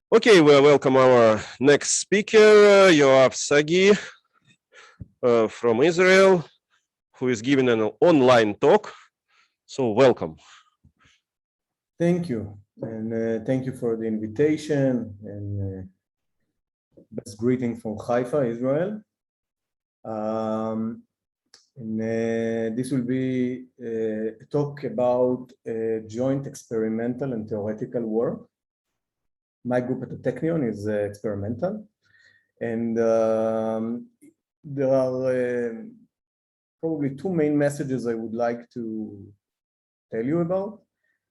Okay, well, welcome our next speaker, Yoav Sagi from Israel, who is giving an online talk. So welcome. Thank you, and thank you for the invitation, and best greeting from Haifa, Israel. This will be a talk about joint experimental and theoretical work. My group at the Technion is experimental, and there are probably two main messages I would like to tell you about.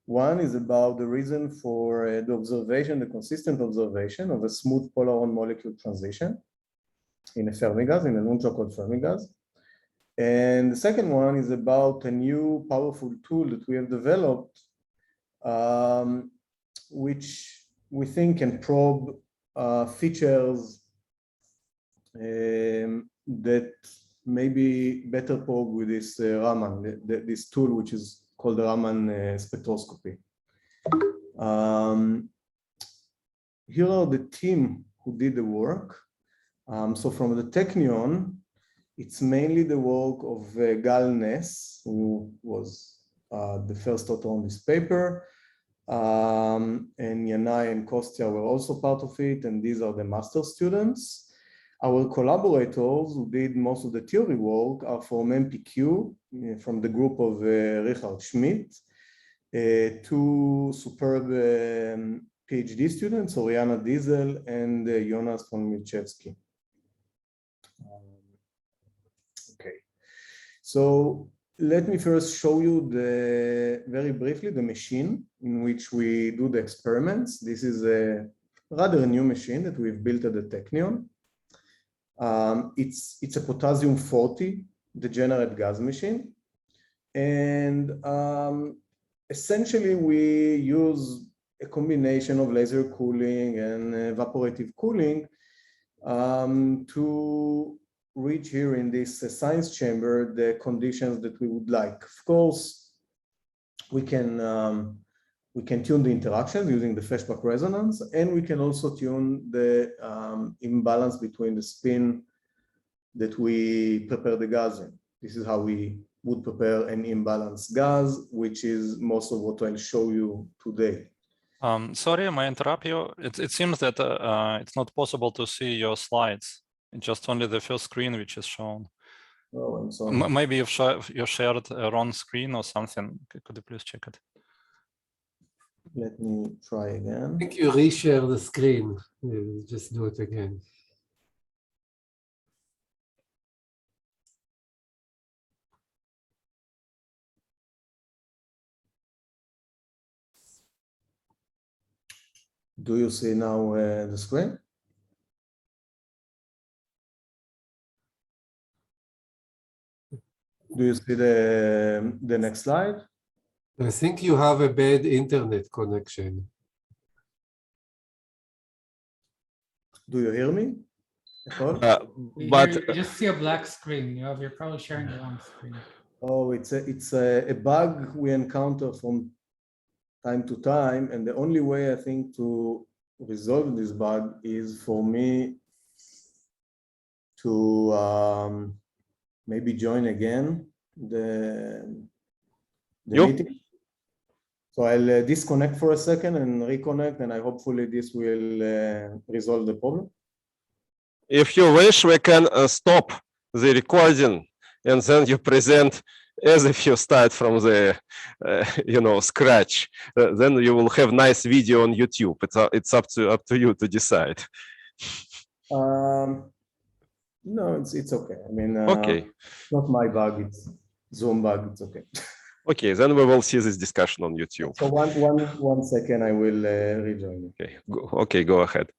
One is about the reason for the observation, the consistent observation of a smooth polar molecule transition in a Fermi gas, in an ultra-cold Fermi gas. And the second one is about a new powerful tool that we have developed, which we think can probe features that may be better probed with this Raman, this tool, which is called the Raman spectroscopy. Here are the team who did the work. So from the Technion, it's mainly the work of Gal Ness, who was the first author on this paper, and Yanai and Kostya were also part of it, and these are the master students. Our collaborators who did most of the theory work are from MPQ, from the group of Richard Schmidt, two superb PhD students, Oriana Diesel and Jonas von Milchevsky. Okay, so let me first show you very briefly the machine in which we do the experiments. This is a rather new machine that we've built at the Technion. It's a potassium-40 degenerate gas machine, and essentially we use a combination of laser cooling and evaporative cooling to reach here in this science chamber the conditions that we would like. Of course, we can tune the interactions using the Feshbach resonance, and we can also tune the imbalance between the spin that we prepare the gas in. This is how we would prepare an imbalanced gas, which is most of what I'll show you today. Sorry, may I interrupt you? It seems that it's not possible to see your slides. It's just only the first screen which is shown. Oh, I'm sorry. Maybe you shared a wrong screen or something. Could you please check it? Let me try again. I think you reshare the screen. Just do it again. Do you see now the screen? Do you see the next slide? I think you have a bad internet connection. Do you hear me? But you just see a black screen. You're probably sharing the wrong screen. Oh, it's a bug we encounter from time to time, and the only way I think to resolve this bug is for me to maybe join again the meeting. So I'll disconnect for a second and reconnect, and hopefully this will resolve the problem. if you wish, we can stop the recording, and then you present as if you start from the, scratch. Then you will have nice video on YouTube. It's up to you to decide. No, it's okay. I mean, Okay. It's not my bug. It's Zoom bug. It's okay. Okay, then we will see this discussion on YouTube. So one second, I will rejoin. Okay, go ahead.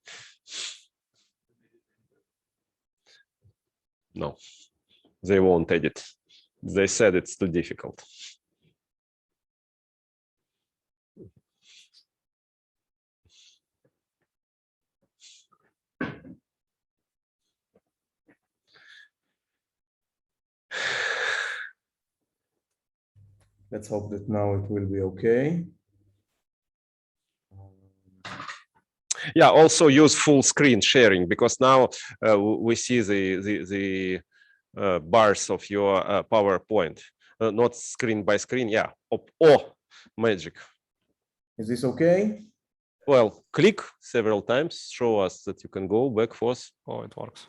No, they won't edit. They said it's too difficult. Let's hope that now it will be okay. Yeah, also use full screen sharing, because now we see the bars of your PowerPoint, not screen by screen. Yeah. Oh, magic. Is this okay? Well, click several times, show us that you can go back, forth. Oh, it works.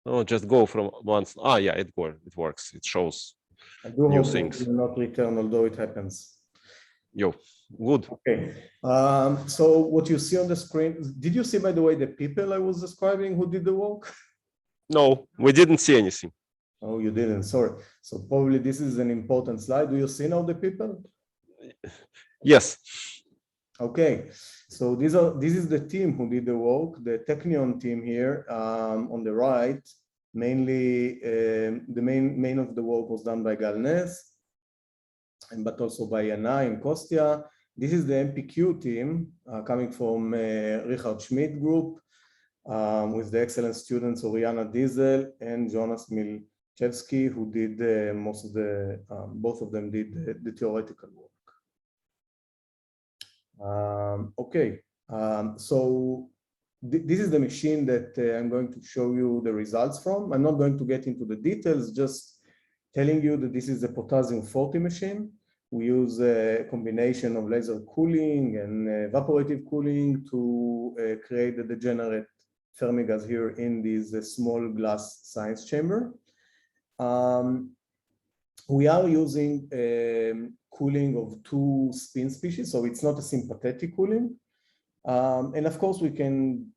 Oh, just go from once. Ah, yeah, it works. It shows I do new hope things. it will not return, although it happens. Yo, good. Okay. So what you see on the screen, did you see, by the way, the people I was describing who did the work? No, we didn't see anything. Oh, you didn't, sorry. So probably this is an important slide. Do you see now the people? Yes. Okay, so this is the team who did the work, the Technion team here on the right. Mainly, the main of the work was done by Gal Ness, but also by Yana and Kostya. This is the MPQ team coming from Richard Schmidt group with the excellent students Oriana Diesel and Jonas Milchevsky, who did most of the, both of them did the theoretical work. Okay, so this is the machine that I'm going to show you the results from. I'm not going to get into the details, just telling you that this is a potassium 40 machine. We use a combination of laser cooling and evaporative cooling to create the degenerate Fermi gas here in this small glass science chamber. We are using cooling of 2 spin species, so it's not a sympathetic cooling. And of course, we can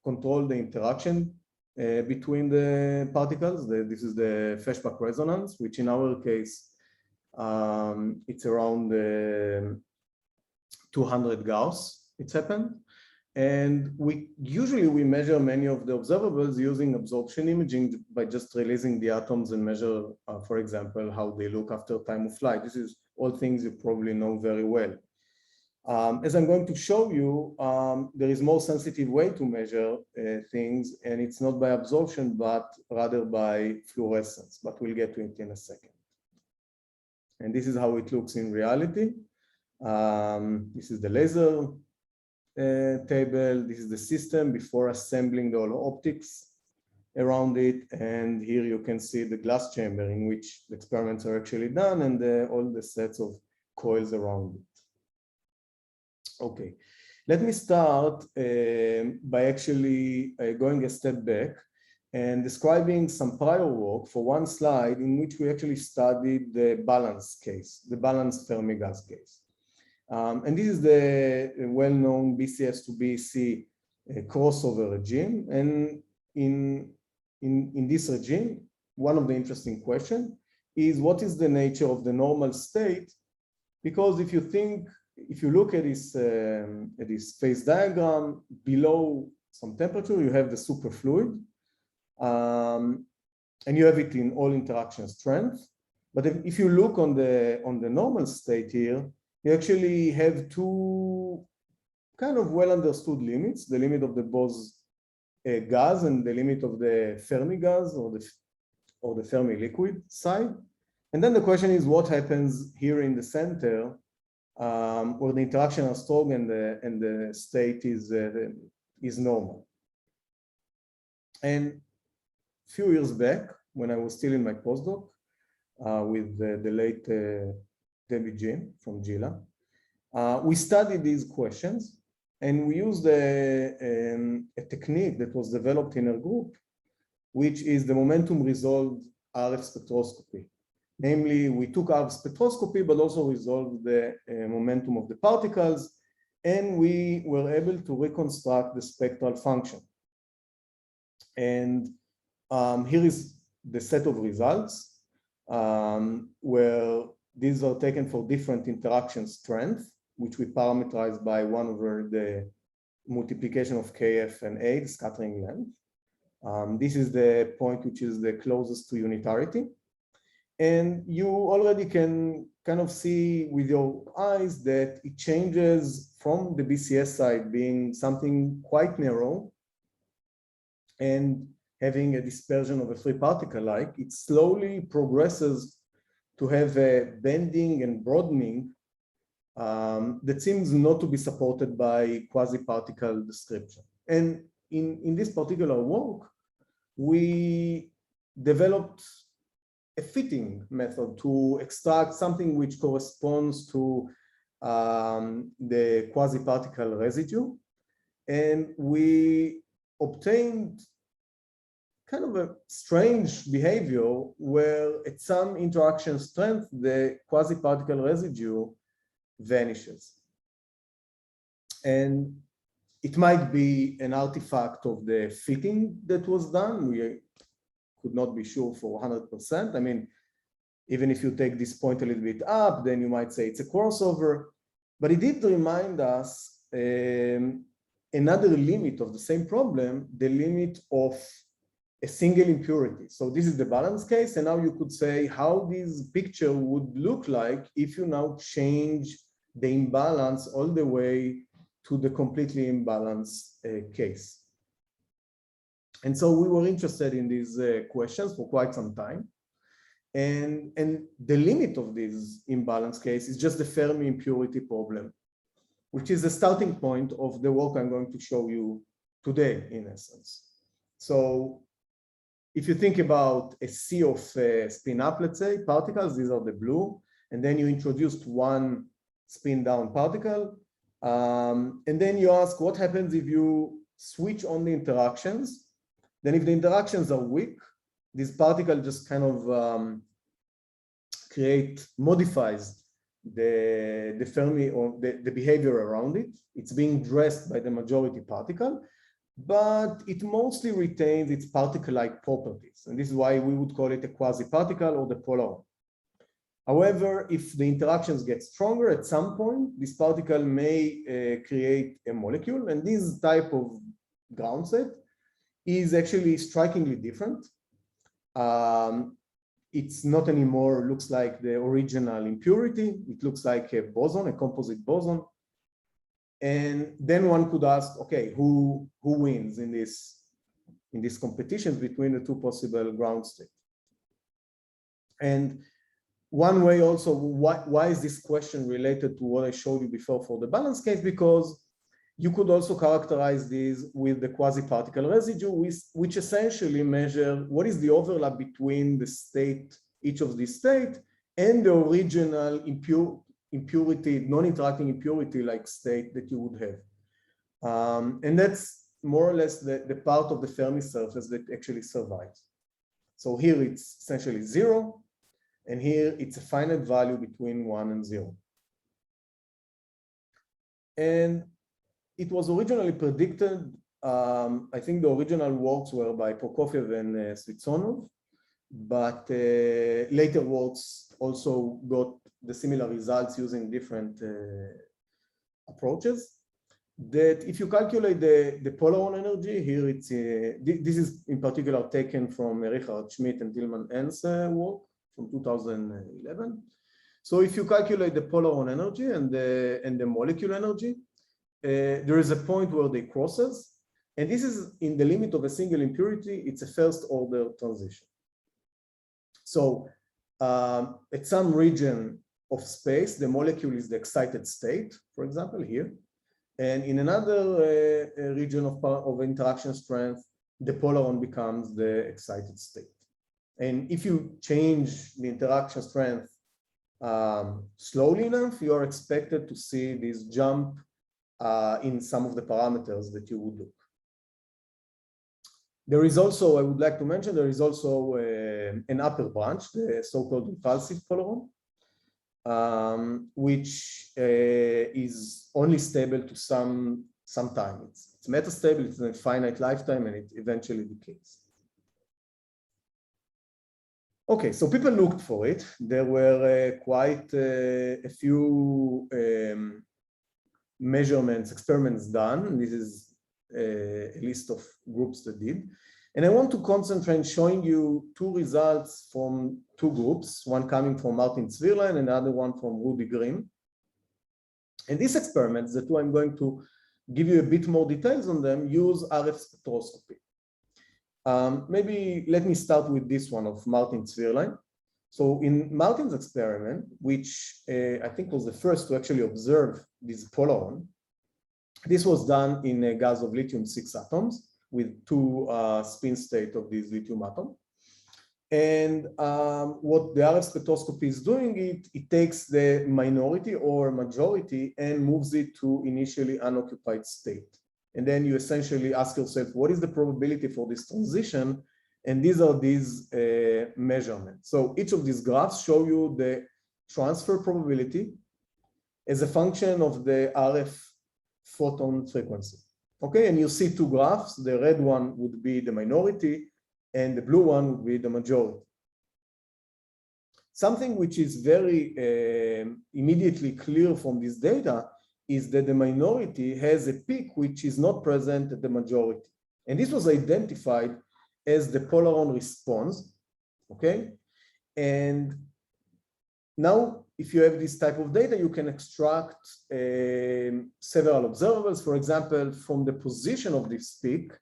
control the interaction between the particles. This is the Feshbach resonance, which in our case, it's around 200 Gauss, it's happened. And we measure many of the observables using absorption imaging by just releasing the atoms and measure, for example, how they look after time of flight. This is all things you probably know very well. As I'm going to show you, there is more sensitive way to measure things, and it's not by absorption, but rather by fluorescence, but we'll get to it in a second. And this is how it looks in reality. This is the laser table. This is the system before assembling the optics around it. And here you can see the glass chamber in which the experiments are actually done and all the sets of coils around it. Okay, let me start by actually going a step back and describing some prior work for one slide in which we actually studied the balance case, the balanced Fermi gas case. And this is the well-known BCS to BEC crossover regime. And in this regime, one of the interesting questions is what is the nature of the normal state? Because if you look at this phase diagram, below some temperature, you have the superfluid, and you have it in all interaction strength. But if you look on the normal state here, you actually have 2 kind of well understood limits: the limit of the Bose gas and the limit of the Fermi gas or the Fermi liquid side. And then the question is, what happens here in the center, where the interaction are strong and the state is normal. And a few years back, when I was still in my postdoc with the late Debbie Jin from GILA, we studied these questions, and we used a technique that was developed in our group, which is the momentum resolved RF spectroscopy. Namely, we took RF spectroscopy, but also resolved the momentum of the particles, and we were able to reconstruct the spectral function. And here is the set of results where these are taken for different interaction strength, which we parameterize by 1 over the multiplication of KF and A, the scattering length. This is the point which is the closest to unitarity. And you already can kind of see with your eyes that it changes from the BCS side being something quite narrow and having a dispersion of a free particle like, it slowly progresses to have a bending and broadening that seems not to be supported by quasi-particle description. And in this particular work, we developed a fitting method to extract something which corresponds to the quasi-particle residue. And we obtained kind of a strange behavior where at some interaction strength, the quasi-particle residue vanishes. And it might be an artifact of the fitting that was done. We could not be sure for 100%. I mean, even if you take this point a little bit up, then you might say it's a crossover. But it did remind us another limit of the same problem, the limit of a single impurity. So this is the balance case. And now you could say how this picture would look like if you now change the imbalance all the way to the completely imbalanced case. And so we were interested in these questions for quite some time. And the limit of this imbalance case is just the Fermi impurity problem, which is the starting point of the work I'm going to show you today, in essence. So if you think about a sea of spin up, let's say, particles, these are the blue, and then you introduced one spin down particle, and then you ask what happens if you switch on the interactions. Then if the interactions are weak, this particle just kind of modifies the Fermi or the behavior around it. It's being dressed by the majority particle, but it mostly retains its particle-like properties. And this is why we would call it a quasi-particle or the polar. However, if the interactions get stronger at some point, this particle may create a molecule, and this type of ground set is actually strikingly different. It's not anymore looks like the original impurity. It looks like a boson, a composite boson. And then one could ask, okay, who wins in this competition between the two possible ground states? And one way also, why is this question related to what I showed you before for the balance case? Because you could also characterize these with the quasi-particle residue, which essentially measure what is the overlap between the state, each of these states, and the original impurity, non-interacting impurity-like state that you would have. And that's more or less the part of the Fermi surface that actually survives. So here it's essentially 0, and here it's a finite value between 1 and 0. And it was originally predicted, I think the original works were by Prokofiev and Svitsonov, but later works also got the similar results using different approaches. That if you calculate the Polaron energy, here it's, this is in particular taken from Richard Schmidt and Tilman En's work from 2011. So if you calculate the Polaron energy and the molecule energy, there is a point where they crosses, and this is in the limit of a single impurity. It's a first order transition. So at some region of space, the molecule is the excited state, for example, here. And in another region of interaction strength, the polaron becomes the excited state. And if you change the interaction strength slowly enough, you are expected to see this jump in some of the parameters that you would look. There is also, I would like to mention, there is also an upper branch, the so-called repulsive polaron, which is only stable to some time. It's metastable, it's a finite lifetime, and it eventually decays. Okay, so people looked for it. There were quite a few measurements, experiments done. This is a list of groups that did. And I want to concentrate on showing you two results from two groups, one coming from Martin Zwirlein and another one from Ruby Grimm. And these experiments, the two I'm going to give you a bit more details on them, use RF spectroscopy. Maybe let me start with this one of Martin Zwirlein. So in Martin's experiment, which I think was the first to actually observe this polaron, this was done in a gas of lithium-6 atoms with two spin state of this lithium atom. And what the RF spectroscopy is doing, it takes the minority or majority and moves it to initially unoccupied state. And then you essentially ask yourself, what is the probability for this transition? And these are these measurements. So each of these graphs show you the transfer probability as a function of the RF photon frequency. Okay, and you see two graphs. The red one would be the minority, and the blue one would be the majority. Something which is very immediately clear from this data is that the minority has a peak which is not present at the majority. And this was identified as the polaron response, okay? And now, if you have this type of data, you can extract several observables. For example, from the position of this peak,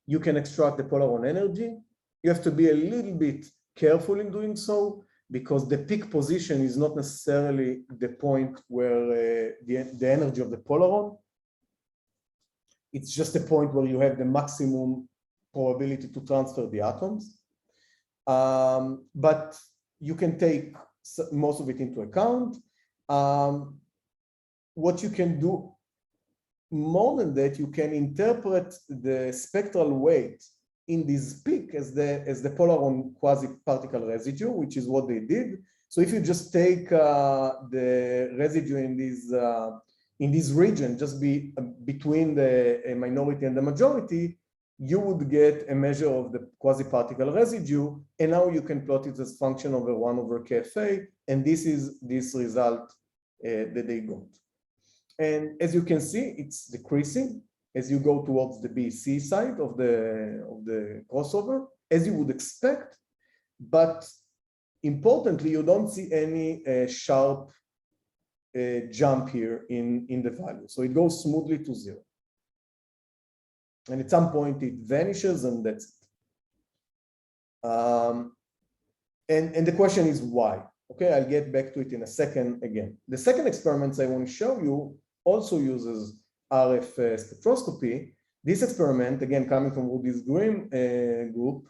you can extract the polaron energy. You have to be a little bit careful in doing so, because the peak position is not necessarily the point where the energy of the polaron. It's just a point where you have the maximum probability to transfer the atoms. But you can take most of it into account. What you can do more than that, you can interpret the spectral weight in this peak as the polaron quasi-particle residue, which is what they did. So if you just take the residue in this region, just be between the minority and the majority, you would get a measure of the quasi-particle residue, and now you can plot it as function over 1 over KFA, and this is this result that they got. And as you can see, it's decreasing as you go towards the BC side of the crossover, as you would expect, but importantly, you don't see any sharp jump here in the value. So it goes smoothly to 0. And at some point it vanishes, and that's it. And the question is why? Okay, I'll get back to it in a second again. The second experiment I want to show you also uses RF spectroscopy. This experiment, again coming from Rudy's Grimm group,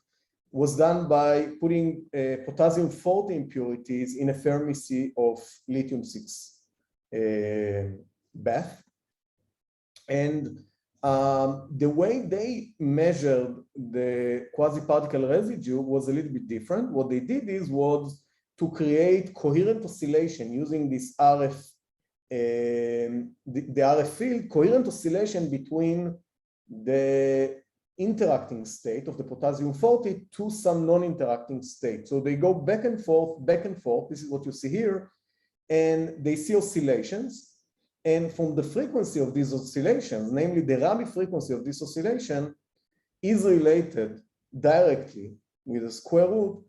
was done by putting potassium-40 impurities in a Fermi sea of lithium-6 bath. And the way they measured the quasi-particle residue was a little bit different. What they did was to create coherent oscillation using this RF, the RF field, coherent oscillation between the interacting state of the potassium-40 to some non-interacting state. So they go back and forth, back and forth. This is what you see here. And they see oscillations. And from the frequency of these oscillations, namely the Rabi frequency of this oscillation, is related directly with a square root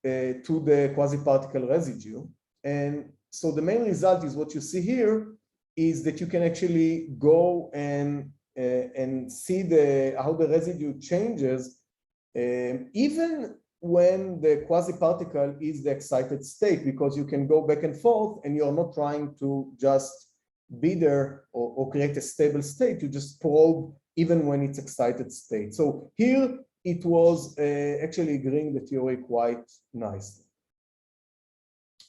to the quasi-particle residue. And so the main result is what you see here is that you can actually go and see how the residue changes even when the quasi-particle is the excited state, because you can go back and forth and you're not trying to just be there or create a stable state. You just probe even when it's excited state. So here it was actually agreeing the theory quite nicely.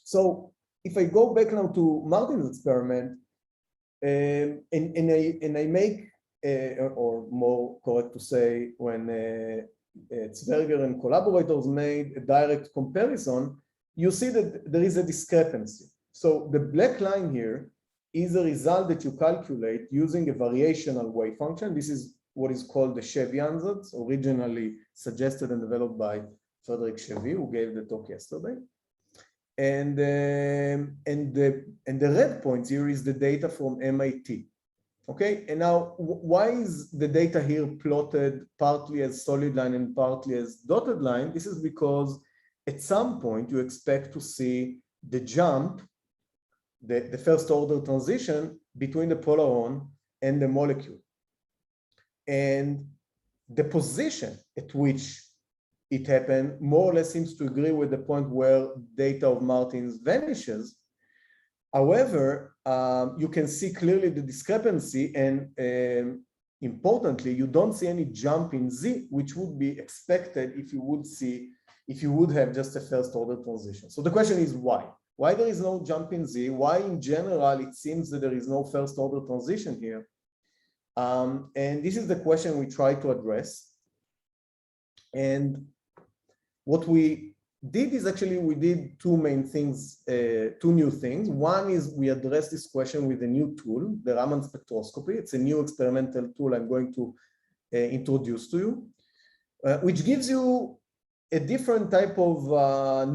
So if I go back now to Martin's experiment, and I make, or more correct to say, when Zwerger and collaborators made a direct comparison, you see that there is a discrepancy. So the black line here is a result that you calculate using a variational wave function. This is what is called the Chevy ansatz, originally suggested and developed by Frederick Chevy, who gave the talk yesterday. And the red points here is the data from MIT. Okay, and now why is the data here plotted partly as solid line and partly as dotted line? This is because at some point you expect to see the jump, the first order transition between the polaron and the molecule. And the position at which it happened more or less seems to agree with the point where data of Martins vanishes. However, you can see clearly the discrepancy, and importantly, you don't see any jump in Z, which would be expected if you would have just a first order transition. So the question is why? Why there is no jump in Z? Why in general it seems that there is no first order transition here? And this is the question we try to address. And what we did is actually we did two main things, two new things. One is we addressed this question with a new tool, the Raman spectroscopy. It's a new experimental tool I'm going to introduce to you, which gives you a different type of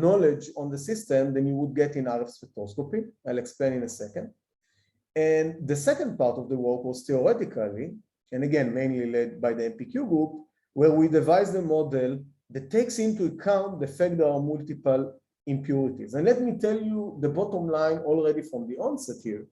knowledge on the system than you would get in RF spectroscopy. I'll explain in a second. And the second part of the work was theoretically, and again, mainly led by the MPQ group, where we devised a model that takes into account the fact there are multiple impurities. And let me tell you the bottom line already from the onset here.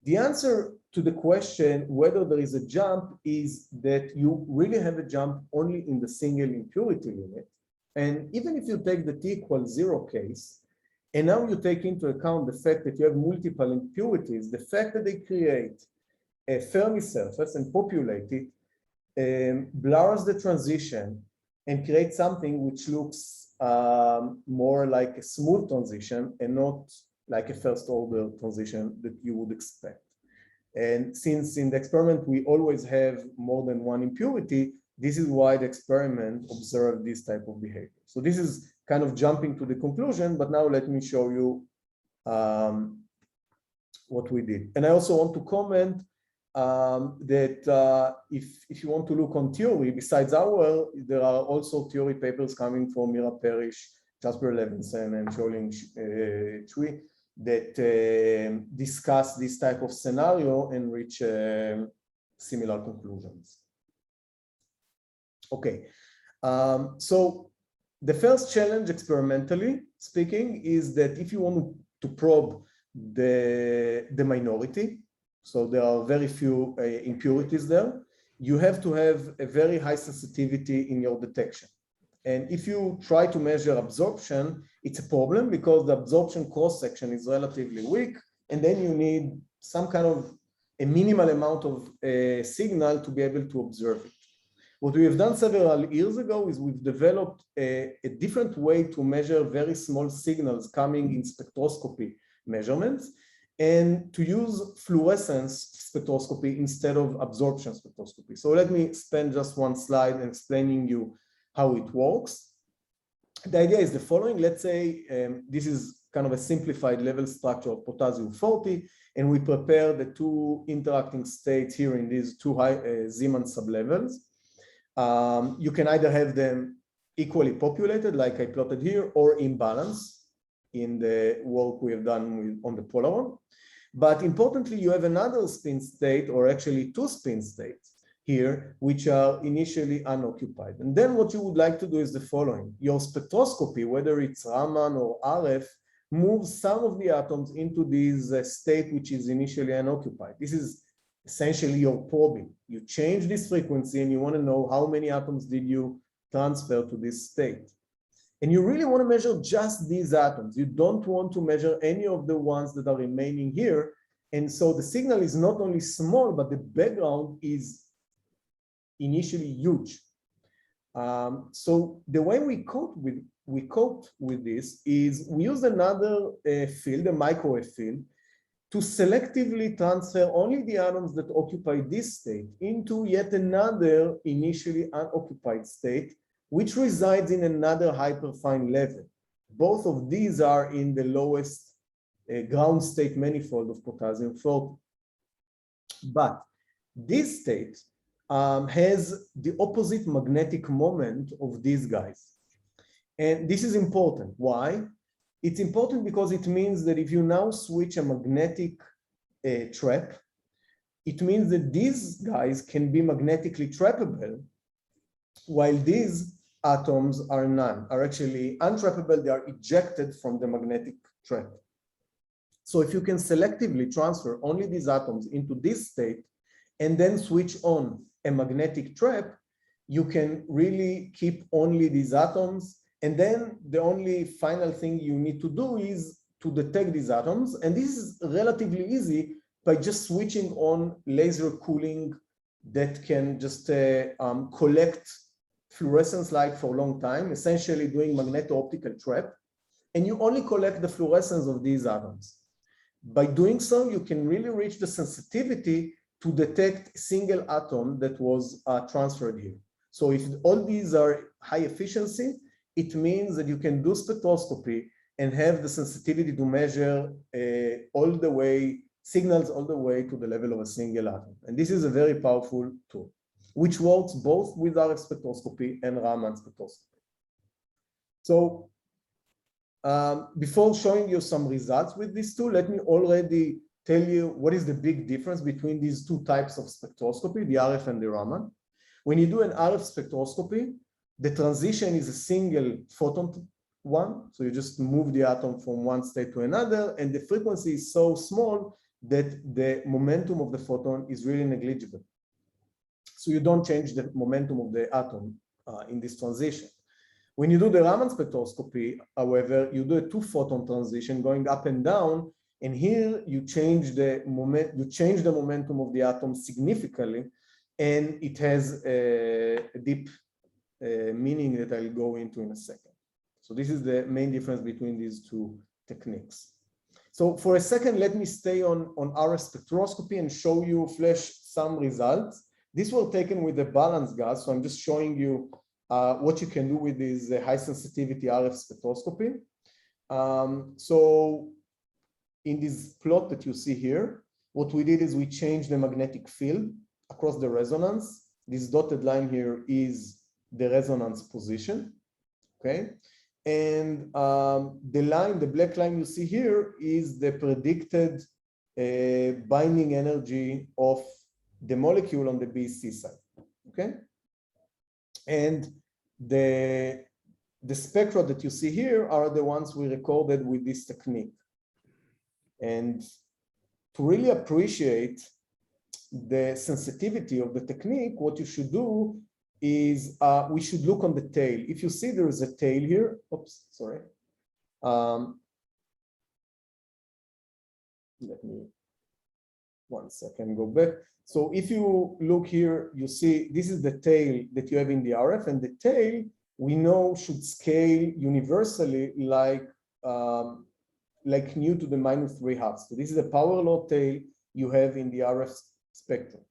The answer to the question whether there is a jump is that you really have a jump only in the single impurity limit. And even if you take the t equals 0 case, and now you take into account the fact that you have multiple impurities, the fact that they create a Fermi surface and populate it blurs the transition and creates something which looks more like a smooth transition and not like a first order transition that you would expect. And since in the experiment we always have more than one impurity, this is why the experiment observed this type of behavior. So this is kind of jumping to the conclusion, but now let me show you what we did. And I also want to comment that if you want to look on theory, besides our, there are also theory papers coming from Mira Parrish, Jasper Levinson, and Xiaoling Cui that discuss this type of scenario and reach similar conclusions. Okay, so the first challenge experimentally speaking is that if you want to probe the minority, so there are very few impurities there, you have to have a very high sensitivity in your detection. And if you try to measure absorption, it's a problem because the absorption cross-section is relatively weak, and then you need some kind of a minimal amount of signal to be able to observe it. What we have done several years ago is we've developed a different way to measure very small signals coming in spectroscopy measurements, and to use fluorescence spectroscopy instead of absorption spectroscopy. So let me spend just one slide explaining you how it works. The idea is the following. Let's say this is kind of a simplified level structure of potassium-40, and we prepare the two interacting states here in these two high Zeeman sublevels. You can either have them equally populated, like I plotted here, or imbalance in the work we have done on the Polaron. But importantly, you have another spin state, or actually two spin states here, which are initially unoccupied. And then what you would like to do is the following. Your spectroscopy, whether it's Raman or RF, moves some of the atoms into this state which is initially unoccupied. This is essentially your probing. You change this frequency and you want to know how many atoms did you transfer to this state. And you really want to measure just these atoms. You don't want to measure any of the ones that are remaining here. And so the signal is not only small, but the background is initially huge. So the way we coped with this is we used another field, a microwave field, to selectively transfer only the atoms that occupy this state into yet another initially unoccupied state, which resides in another hyperfine level. Both of these are in the lowest ground state manifold of potassium-40. But this state has the opposite magnetic moment of these guys. And this is important. Why? It's important because it means that if you now switch a magnetic trap, it means that these guys can be magnetically trappable, while these atoms are actually untrappable. They are ejected from the magnetic trap. So if you can selectively transfer only these atoms into this state and then switch on a magnetic trap, you can really keep only these atoms. And then the only final thing you need to do is to detect these atoms. And this is relatively easy by just switching on laser cooling that can just collect fluorescence light for a long time, essentially doing magneto-optical trap. And you only collect the fluorescence of these atoms. By doing so, you can really reach the sensitivity to detect a single atom that was transferred here. So if all these are high efficiency, it means that you can do spectroscopy and have the sensitivity to measure all the way, signals all the way to the level of a single atom. And this is a very powerful tool, which works both with RF spectroscopy and Raman spectroscopy. So before showing you some results with this tool, let me already tell you what is the big difference between these two types of spectroscopy, the RF and the Raman. When you do an RF spectroscopy, the transition is a single photon one. So you just move the atom from one state to another, and the frequency is so small that the momentum of the photon is really negligible. So you don't change the momentum of the atom in this transition. When you do the Raman spectroscopy, however, you do a two-photon transition going up and down, and here you change the momentum of the atom significantly, and it has a deep meaning that I'll go into in a second. So this is the main difference between these two techniques. So for a second, let me stay on RF spectroscopy and show you, flash some results. These were taken with a balanced gas, so I'm just showing you what you can do with this high sensitivity RF spectroscopy. So in this plot that you see here, what we did is we changed the magnetic field across the resonance. This dotted line here is the resonance position, okay? And the black line you see here is the predicted binding energy of the molecule on the BEC side, okay? And the spectra that you see here are the ones we recorded with this technique. And to really appreciate the sensitivity of the technique, what you should do is we should look on the tail. If you see there is a tail here, oops, sorry. Let me, 1 second, go back. So if you look here, you see this is the tail that you have in the RF, and the tail we know should scale universally like nu to the -3/2. So this is a power law tail you have in the RF spectrum.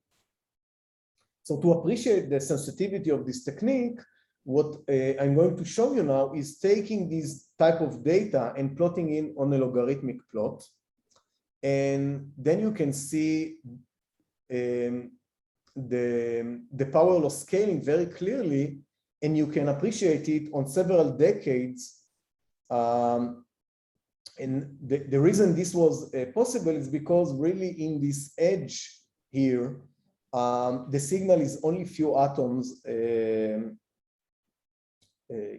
So to appreciate the sensitivity of this technique, what I'm going to show you now is taking this type of data and plotting it on a logarithmic plot. And then you can see the power law scaling very clearly, and you can appreciate it on several decades. And the reason this was possible is because really in this edge here, the signal is only few atoms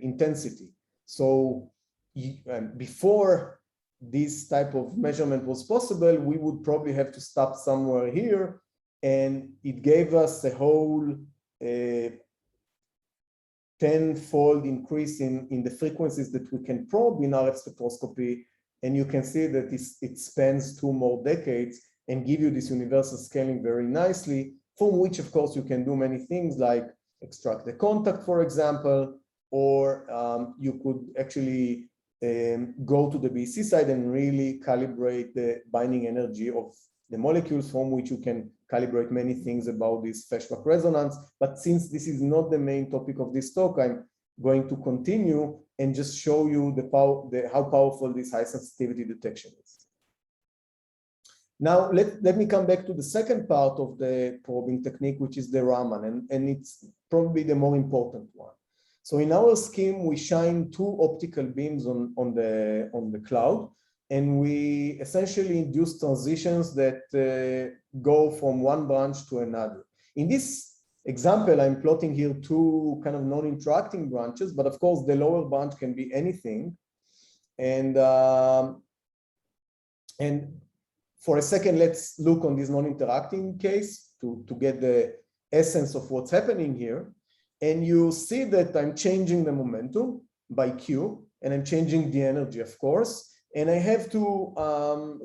intensity. So before this type of measurement was possible, we would probably have to stop somewhere here, and it gave us a whole 10-fold increase in the frequencies that we can probe in RF spectroscopy. And you can see that it spans 2 more decades and give you this universal scaling very nicely, from which, of course, you can do many things like extract the contact, for example, or you could actually go to the BEC side and really calibrate the binding energy of the molecules, from which you can calibrate many things about this Feshbach resonance. But since this is not the main topic of this talk, I'm going to continue and just show you how powerful this high sensitivity detection is. Now, let me come back to the second part of the probing technique, which is the Raman, and it's probably the more important one. So in our scheme, we shine 2 optical beams on the cloud, and we essentially induce transitions that go from one branch to another. In this example, I'm plotting here 2 kind of non-interacting branches, but of course the lower branch can be anything. And for a second, let's look on this non-interacting case to get the essence of what's happening here. And you see that I'm changing the momentum by Q, and I'm changing the energy, of course, and I have to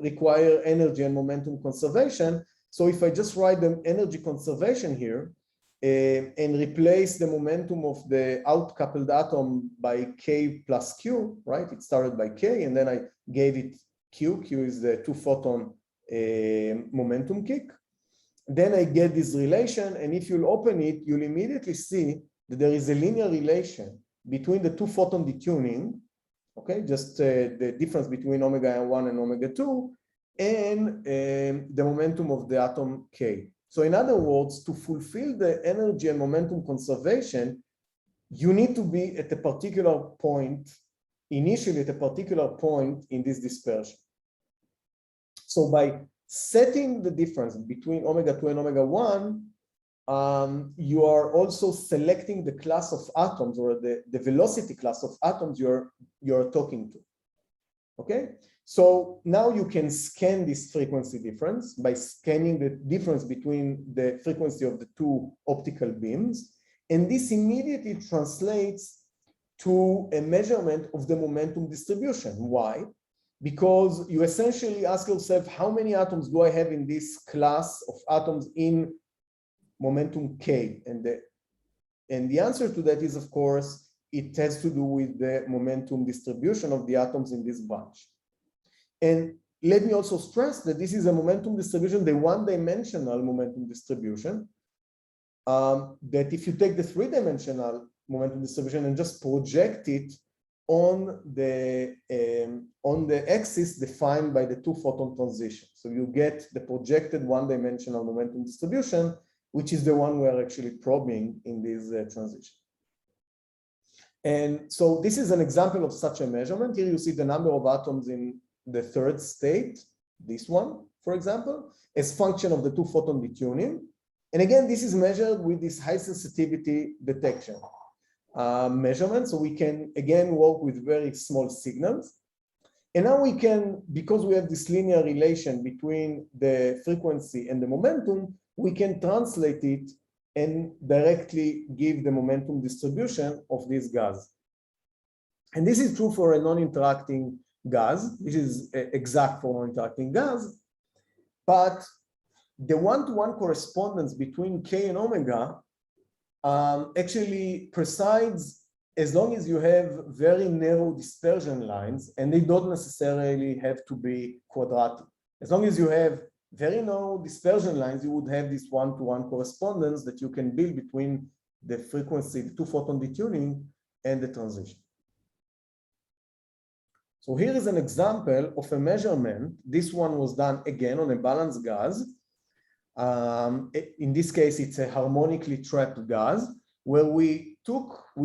require energy and momentum conservation. So if I just write the energy conservation here and replace the momentum of the out-coupled atom by K plus Q, right? It started by K, and then I gave it Q. Q is the 2-photon momentum kick. Then I get this relation, and if you'll open it, you'll immediately see that there is a linear relation between the 2-photon detuning, okay, just the difference between omega 1 and omega 2, and the momentum of the atom K. So in other words, to fulfill the energy and momentum conservation, you need to be at a particular point, initially at a particular point in this dispersion. So by setting the difference between omega 2 and omega 1, you are also selecting the class of atoms or the velocity class of atoms you're talking to. Okay, so now you can scan this frequency difference by scanning the difference between the frequency of the two optical beams, and this immediately translates to a measurement of the momentum distribution. Why? Because you essentially ask yourself, how many atoms do I have in this class of atoms in momentum K? And the answer to that is, of course, it has to do with the momentum distribution of the atoms in this bunch. And let me also stress that this is a momentum distribution, the one-dimensional momentum distribution, that if you take the three-dimensional momentum distribution and just project it on the axis defined by the 2-photon transition. So you get the projected one-dimensional momentum distribution, which is the one we're actually probing in this transition. And so this is an example of such a measurement. Here you see the number of atoms in the third state, this one, for example, as function of the 2-photon detuning. And again, this is measured with this high sensitivity detection measurement. So we can, again, work with very small signals. And now we can, because we have this linear relation between the frequency and the momentum, we can translate it and directly give the momentum distribution of this gas. And this is true for a non-interacting gas. This is exact for non-interacting gas. But the one-to-one correspondence between K and omega actually presides as long as you have very narrow dispersion lines, and they don't necessarily have to be quadratic. As long as you have very narrow dispersion lines, you would have this one-to-one correspondence that you can build between the frequency, the 2-photon detuning, and the transition. So here is an example of a measurement. This one was done again on a balanced gas. In this case, it's a harmonically trapped gas, where we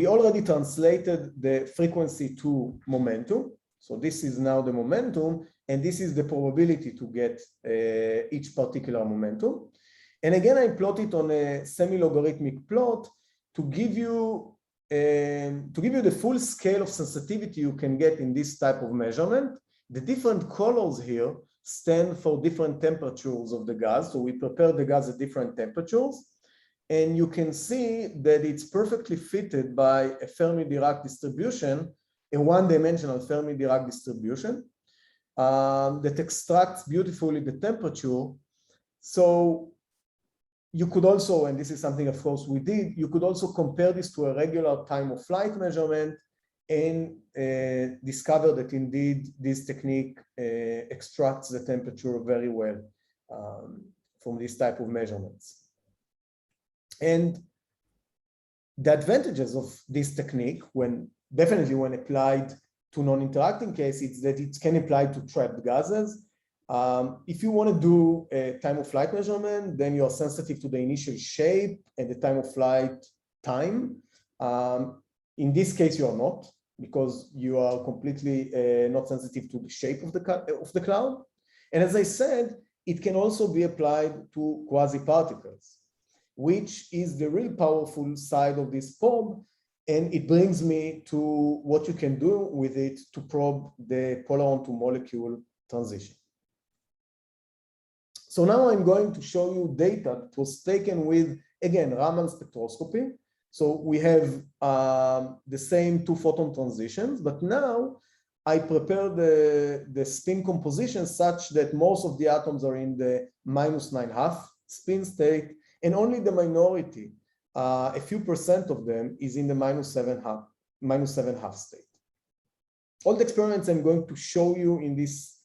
already translated the frequency to momentum. So this is now the momentum, and this is the probability to get each particular momentum. And again, I plot it on a semi-logarithmic plot to give you the full scale of sensitivity you can get in this type of measurement. The different colors here stand for different temperatures of the gas. So we prepare the gas at different temperatures. And you can see that it's perfectly fitted by a Fermi-Dirac distribution, a one-dimensional Fermi-Dirac distribution that extracts beautifully the temperature. So you could also, and this is something of course we did, you could also compare this to a regular time of flight measurement and discover that indeed this technique extracts the temperature very well from this type of measurements. And the advantages of this technique, definitely when applied to non-interacting cases, that it can apply to trapped gases. If you want to do a time of flight measurement, then you're sensitive to the initial shape and the time of flight time. In this case, you are not, because you are completely not sensitive to the shape of the cloud. And as I said, it can also be applied to quasi-particles, which is the real powerful side of this probe. And it brings me to what you can do with it to probe the polar to molecule transition. So now I'm going to show you data that was taken with, again, Raman spectroscopy. So we have the same two photon transitions, but now I prepare the spin composition such that most of the atoms are in the -9½ spin state, and only the minority, a few percent of them, is in the -7½ state. All the experiments I'm going to show you in this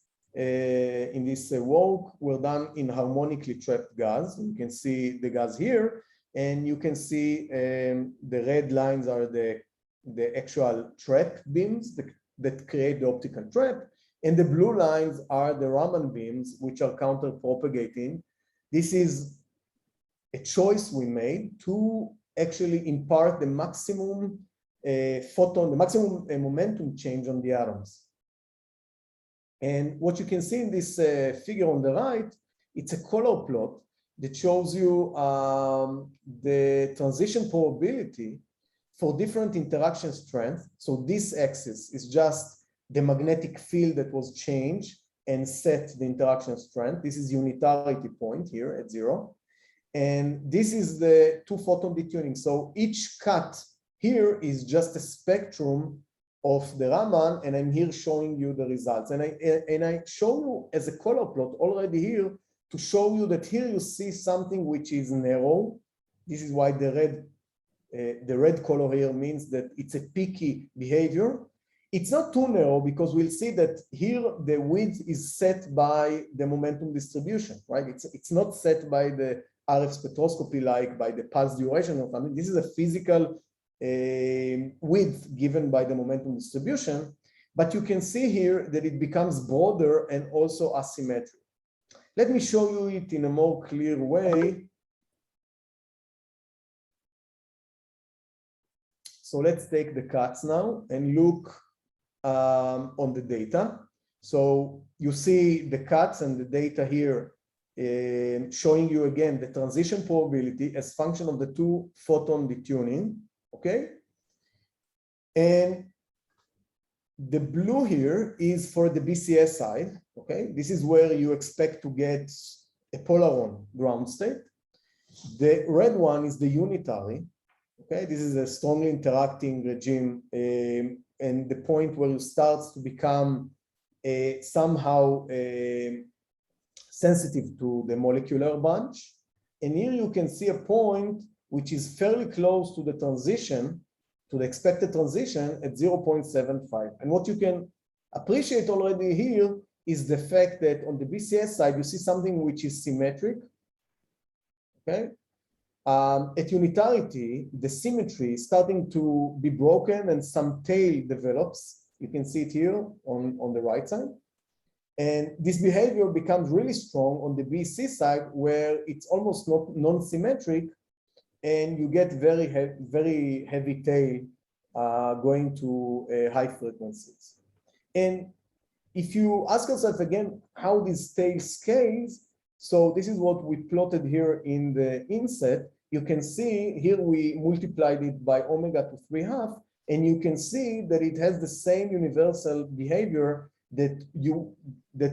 work were done in harmonically trapped gas. You can see the gas here, and you can see the red lines are the actual trap beams that create the optical trap, and the blue lines are the Raman beams, which are counter-propagating. This is a choice we made to actually impart the maximum photon, the maximum momentum change on the atoms. And what you can see in this figure on the right, it's a color plot that shows you the transition probability for different interaction strength. So this axis is just the magnetic field that was changed and set the interaction strength. This is unitarity point here at 0. And this is the two photon detuning. So each cut here is just a spectrum of the Raman, and I'm here showing you the results. And I show you as a color plot already here to show you that here you see something which is narrow. This is why the red color here means that it's a peaky behavior. It's not too narrow because we'll see that here the width is set by the momentum distribution, right? It's not set by the RF spectroscopy like by the pulse duration or something. This is a physical width given by the momentum distribution, but you can see here that it becomes broader and also asymmetric. Let me show you it in a more clear way. So let's take the cuts now and look on the data. So you see the cuts and the data here showing you again the transition probability as function of the two photon detuning, okay? And the blue here is for the BCS side, okay? This is where you expect to get a polaron ground state. The red one is the unitary, okay? This is a strongly interacting regime, and the point where it starts to become somehow sensitive to the molecular bunch. And here you can see a point which is fairly close to the transition, to the expected transition at 0.75. And what you can appreciate already here is the fact that on the BCS side, you see something which is symmetric, okay? At unitarity, the symmetry is starting to be broken and some tail develops. You can see it here on the right side. And this behavior becomes really strong on the BC side where it's almost not non-symmetric, and you get very heavy tail going to high frequencies. And if you ask yourself again how this tail scales, so this is what we plotted here in the inset. You can see here we multiplied it by omega to 3½ and you can see that it has the same universal behavior that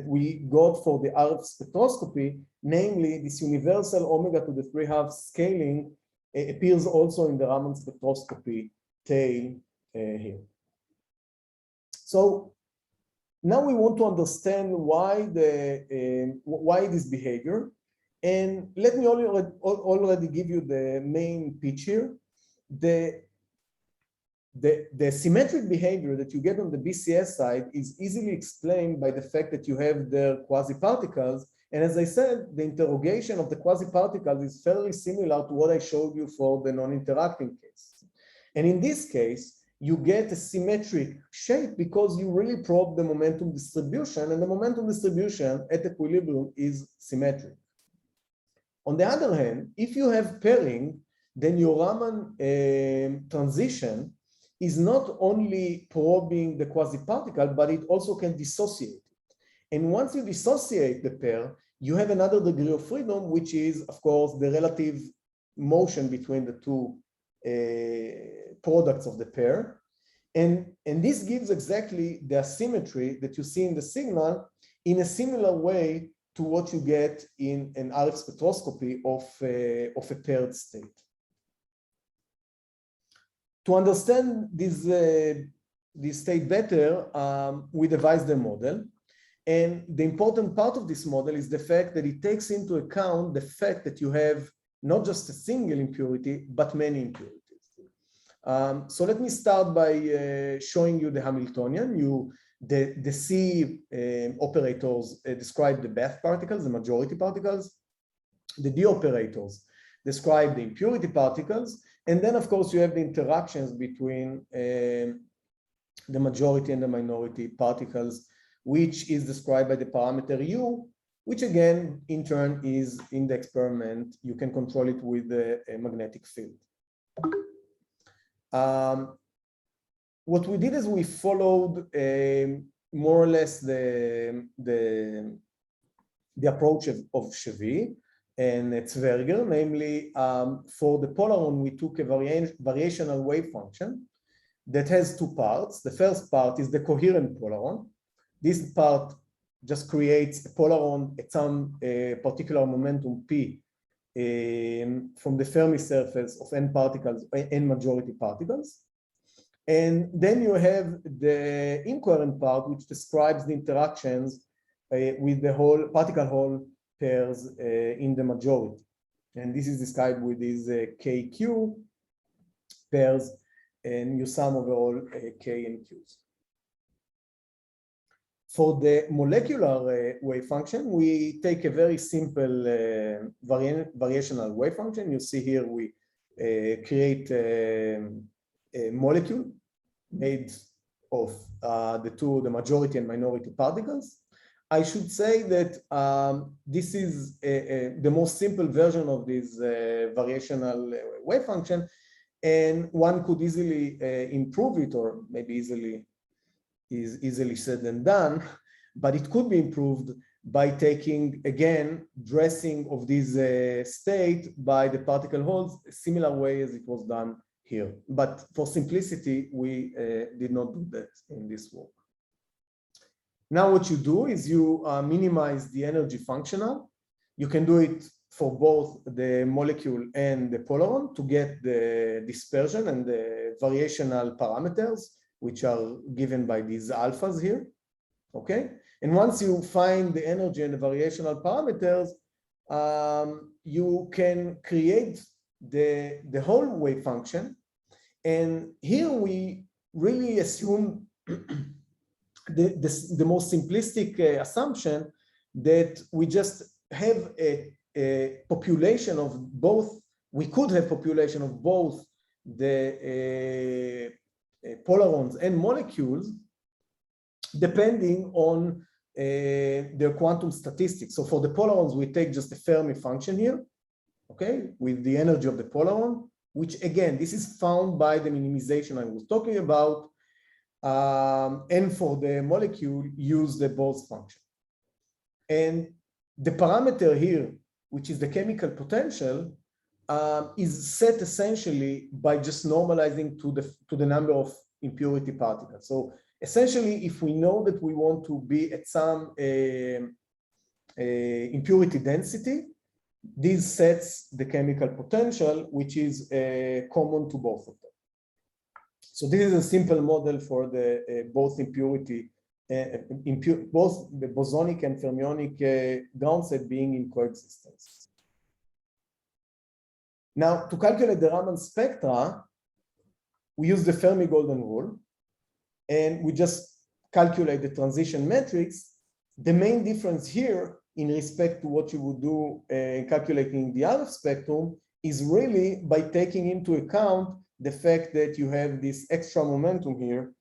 we got for the RF spectroscopy, namely this universal omega to the 3½ scaling appears also in the Raman spectroscopy tail here. So now we want to understand why this behavior, and let me already give you the main pitch here. The symmetric behavior that you get on the BCS side is easily explained by the fact that you have the quasi-particles. And as I said, the interrogation of the quasi-particles is fairly similar to what I showed you for the non-interacting case. And in this case, you get a symmetric shape because you really probe the momentum distribution, and the momentum distribution at equilibrium is symmetric. On the other hand, if you have pairing, then your Raman transition is not only probing the quasi-particle, but it also can dissociate it. And once you dissociate the pair, you have another degree of freedom, which is, of course, the relative motion between the two products of the pair. And this gives exactly the asymmetry that you see in the signal in a similar way to what you get in an RF spectroscopy of a paired state. To understand this state better, we devised a model. And the important part of this model is the fact that it takes into account the fact that you have not just a single impurity, but many impurities. So let me start by showing you the Hamiltonian. The C operators describe the Bethe particles, the majority particles. The D operators describe the impurity particles. And then, of course, you have the interactions between the majority and the minority particles, which is described by the parameter U, which again, in turn, is in the experiment. You can control it with a magnetic field. What we did is we followed more or less the approach of Chevy and Zwerger, namely for the polaron, we took a variational wave function that has two parts. The first part is the coherent polaron. This part just creates a polaron at some particular momentum P from the Fermi surface of n particles, n majority particles. And then you have the incoherent part, which describes the interactions with the whole particle-Hall pairs in the majority. And this is described with these KQ pairs, and you sum over all K and Qs. For the molecular wave function, we take a very simple variational wave function. You see here we create a molecule made of the majority and minority particles. I should say that this is the most simple version of this variational wave function, and one could easily improve it, or maybe easily said than done, but it could be improved by taking, again, dressing of this state by the particle halls, a similar way as it was done here. But for simplicity, we did not do that in this work. Now what you do is you minimize the energy functional. You can do it for both the molecule and the polaron to get the dispersion and the variational parameters, which are given by these alphas here, okay? And once you find the energy and the variational parameters, you can create the whole wave function. And here we really assume the most simplistic assumption that we just have a population of both, we could have population of both the polarons and molecules depending on their quantum statistics. So for the polarons, we take just a Fermi function here, okay, with the energy of the polaron, which again, this is found by the minimization I was talking about. And for the molecule, use the Bose function. And the parameter here, which is the chemical potential, is set essentially by just normalizing to the number of impurity particles. So essentially, if we know that we want to be at some impurity density, this sets the chemical potential, which is common to both of them. So this is a simple model for the both impurity, both the bosonic and fermionic ground set being in coexistence. Now, to calculate the Raman spectra, we use the Fermi golden rule, and we just calculate the transition matrix. The main difference here in respect to what you would do in calculating the RF spectrum is really by taking into account the fact that you have this extra momentum here,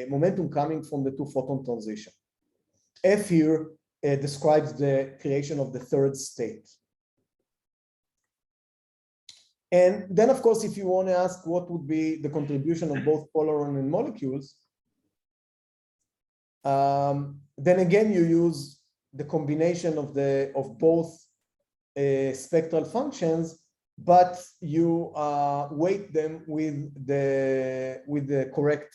momentum coming from the two photon transition. F here describes the creation of the third state. And then, of course, if you want to ask what would be the contribution of both polaron and molecules, then again, you use the combination of both spectral functions, but you weight them with the correct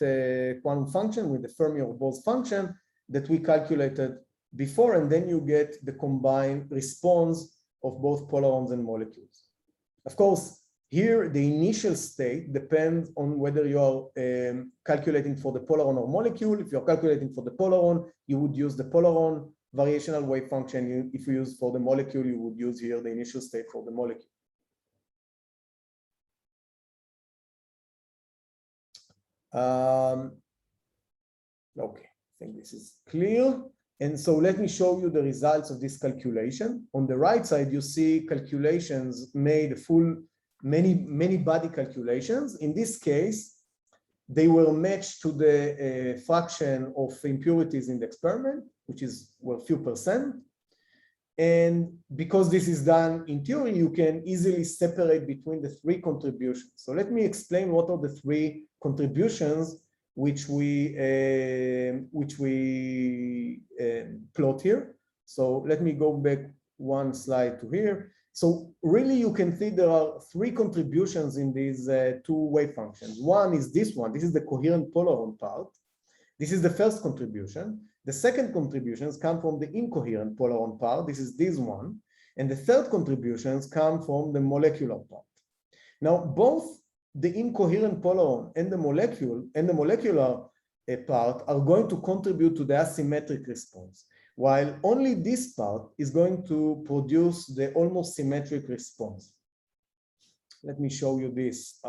quantum function, with the Fermi or Bose function that we calculated before, and then you get the combined response of both polarons and molecules. Of course, Here, the initial state depends on whether you are calculating for the polaron or molecule. If you're calculating for the polaron, you would use the polaron variational wave function. If you use for the molecule, you would use here the initial state for the molecule. Okay, I think this is clear. And so let me show you the results of this calculation. On the right side, you see calculations made many body calculations. In this case, they were matched to the fraction of impurities in the experiment, which is a few percent. And because this is done in theory, you can easily separate between the three contributions. So let me explain what are the three contributions which we plot here. So let me go back one slide to here. So really you can see there are three contributions in these two wave functions. One is this one. This is the coherent polaron part. This is the first contribution. The second contributions come from the incoherent polaron part. This is this one. And the third contributions come from the molecular part. Now, both the incoherent polaron and the molecular part are going to contribute to the asymmetric response, while only this part is going to produce the almost symmetric response. Let me show you this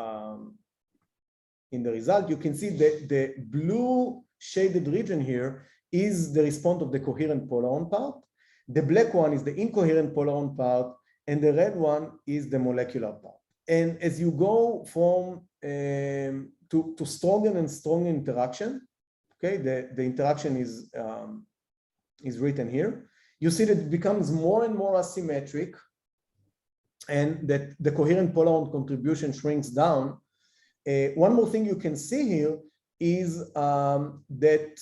in the result. You can see that the blue shaded region here is the response of the coherent polaron part. The black one is the incoherent polaron part, and the red one is the molecular part. And as you go from to stronger and stronger interaction, okay, the interaction is written here. You see that it becomes more and more asymmetric, and that the coherent polaron contribution shrinks down. One more thing you can see here is that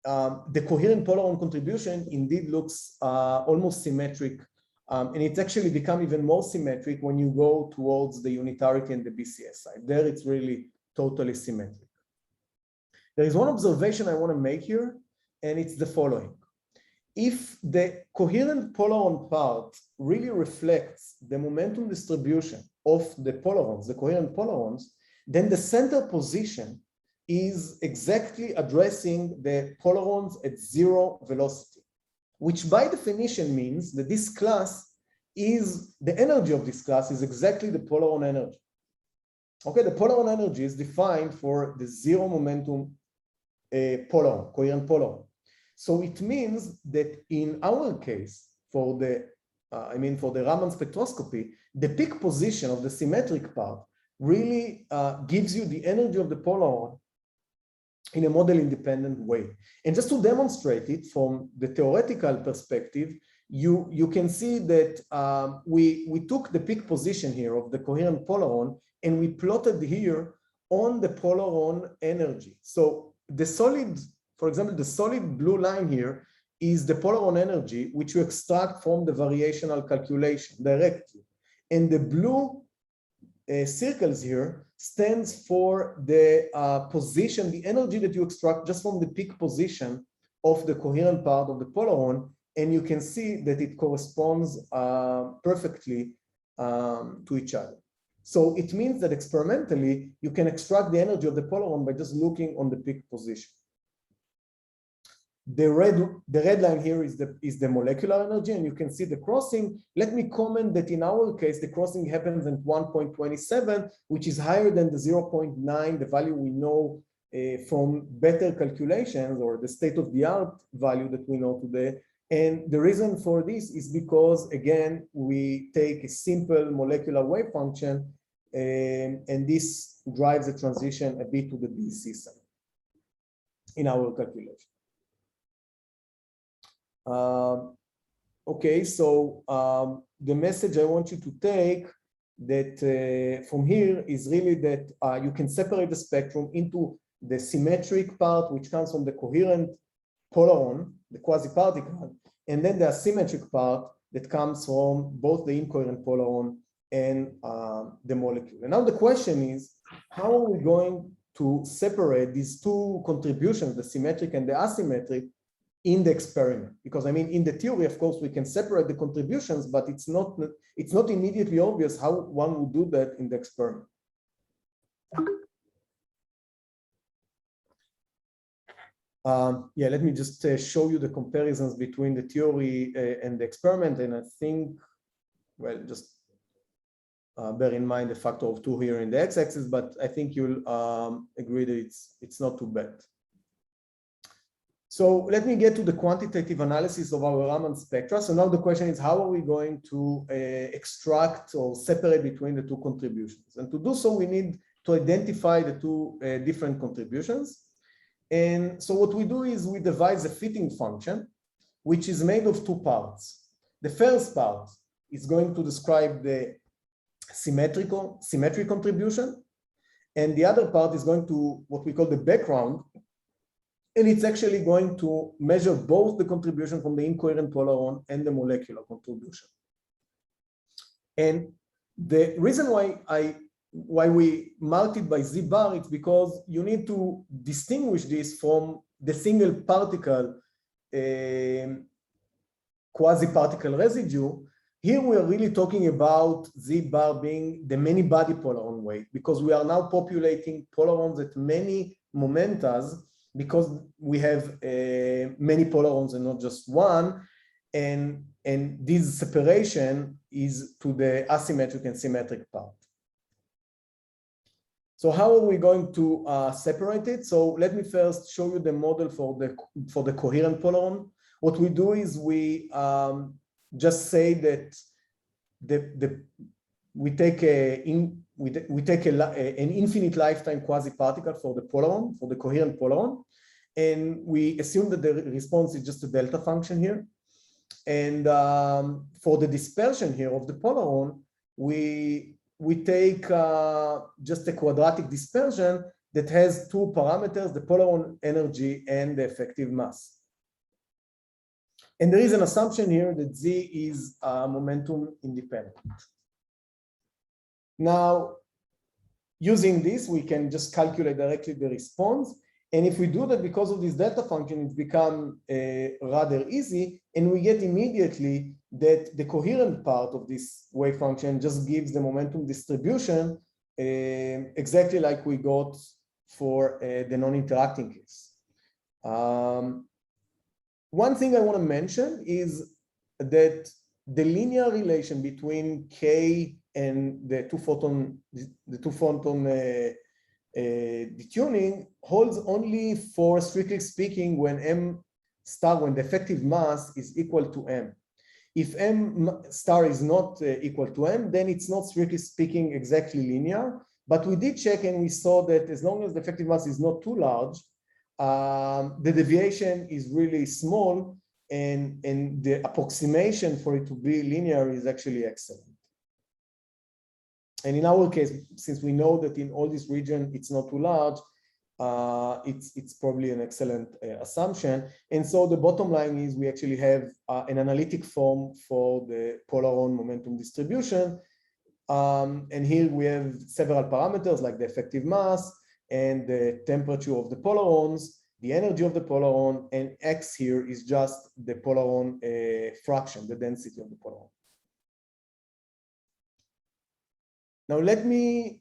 the coherent polaron contribution indeed looks almost symmetric. And it's actually become even more symmetric when you go towards the unitarity and the BCS side. There it's really totally symmetric. There is one observation I want to make here, and it's the following. If the coherent polaron part really reflects the momentum distribution of the polarons, the coherent polarons, then the center position is exactly addressing the polarons at zero velocity, which by definition means that this class is, the energy of this class is exactly the polaron energy. Okay, the polaron energy is defined for the zero momentum polaron, coherent polaron. So it means that in our case, for the, for the Raman spectroscopy, the peak position of the symmetric part really gives you the energy of the polaron in a model independent way. And just to demonstrate it from the theoretical perspective, you can see that we took the peak position here of the coherent polaron and we plotted here on the polaron energy. So the solid, for example, the solid blue line here is the polaron energy, which you extract from the variational calculation directly. And the blue circles here stands for the position, the energy that you extract just from the peak position of the coherent part of the polaron, and you can see that it corresponds perfectly to each other. So it means that experimentally, you can extract the energy of the polaron by just looking on the peak position. The red line here is the molecular energy, and you can see the crossing. Let me comment that in our case, the crossing happens at 1.27, which is higher than the 0.9, the value we know from better calculations, or the state-of-the-art value that we know today. And the reason for this is because, again, we take a simple molecular wave function, and this drives the transition a bit to the BC side in our calculation. Okay, so the message I want you to take that from here is really that you can separate the spectrum into the symmetric part, which comes from the coherent polaron, the quasi-particle, and then the asymmetric part that comes from both the incoherent polaron and the molecule. And now the question is, how are we going to separate these two contributions, the symmetric and the asymmetric, in the experiment. Because I mean, in the theory, of course, we can separate the contributions, but it's not immediately obvious how one would do that in the experiment. Yeah, let me just show you the comparisons between the theory and the experiment. And I think, well, just bear in mind the factor of 2 here in the x-axis, but I think you'll agree that it's not too bad. So let me get to the quantitative analysis of our Raman spectra. So now the question is, how are we going to extract or separate between the 2 contributions? And to do so, we need to identify the 2 different contributions. And so what we do is we devise a fitting function, which is made of 2 parts. The first part is going to describe the symmetric contribution, and the other part is going to what we call the background, and it's actually going to measure both the contribution from the incoherent polaron and the molecular contribution. And the reason why we marked it by Z bar, it's because you need to distinguish this from the single particle quasi-particle residue. Here we are really talking about Z bar being the many body polaron weight, because we are now populating polarons at many momentas, because we have many polarons and not just one, and this separation is to the asymmetric and symmetric part. So how are we going to separate it? So let me first show you the model for the coherent polaron. What we do is we just say that we take an infinite lifetime quasi-particle for the polaron, for the coherent polaron, and we assume that the response is just a delta function here. And for the dispersion here of the polaron, we take just a quadratic dispersion that has 2 parameters, the polaron energy and the effective mass. And there is an assumption here that Z is momentum independent. Now, using this, we can just calculate directly the response. And if we do that because of this delta function, it's become rather easy. And we get immediately that the coherent part of this wave function just gives the momentum distribution exactly like we got for the non-interacting case. One thing I want to mention is that the linear relation between K and the two photon detuning holds only for, strictly speaking, when M star, when the effective mass is equal to M. If M star is not equal to M, then it's not, strictly speaking, exactly linear. But we did check and we saw that as long as the effective mass is not too large, the deviation is really small, and the approximation for it to be linear is actually excellent. And in our case, since we know that in all this region it's not too large, it's probably an excellent assumption. And so the bottom line is we actually have an analytic form for the polaron momentum distribution. And here we have several parameters like the effective mass and the temperature of the polarons, the energy of the polaron, and X here is just the polaron fraction, the density of the polaron. Now let me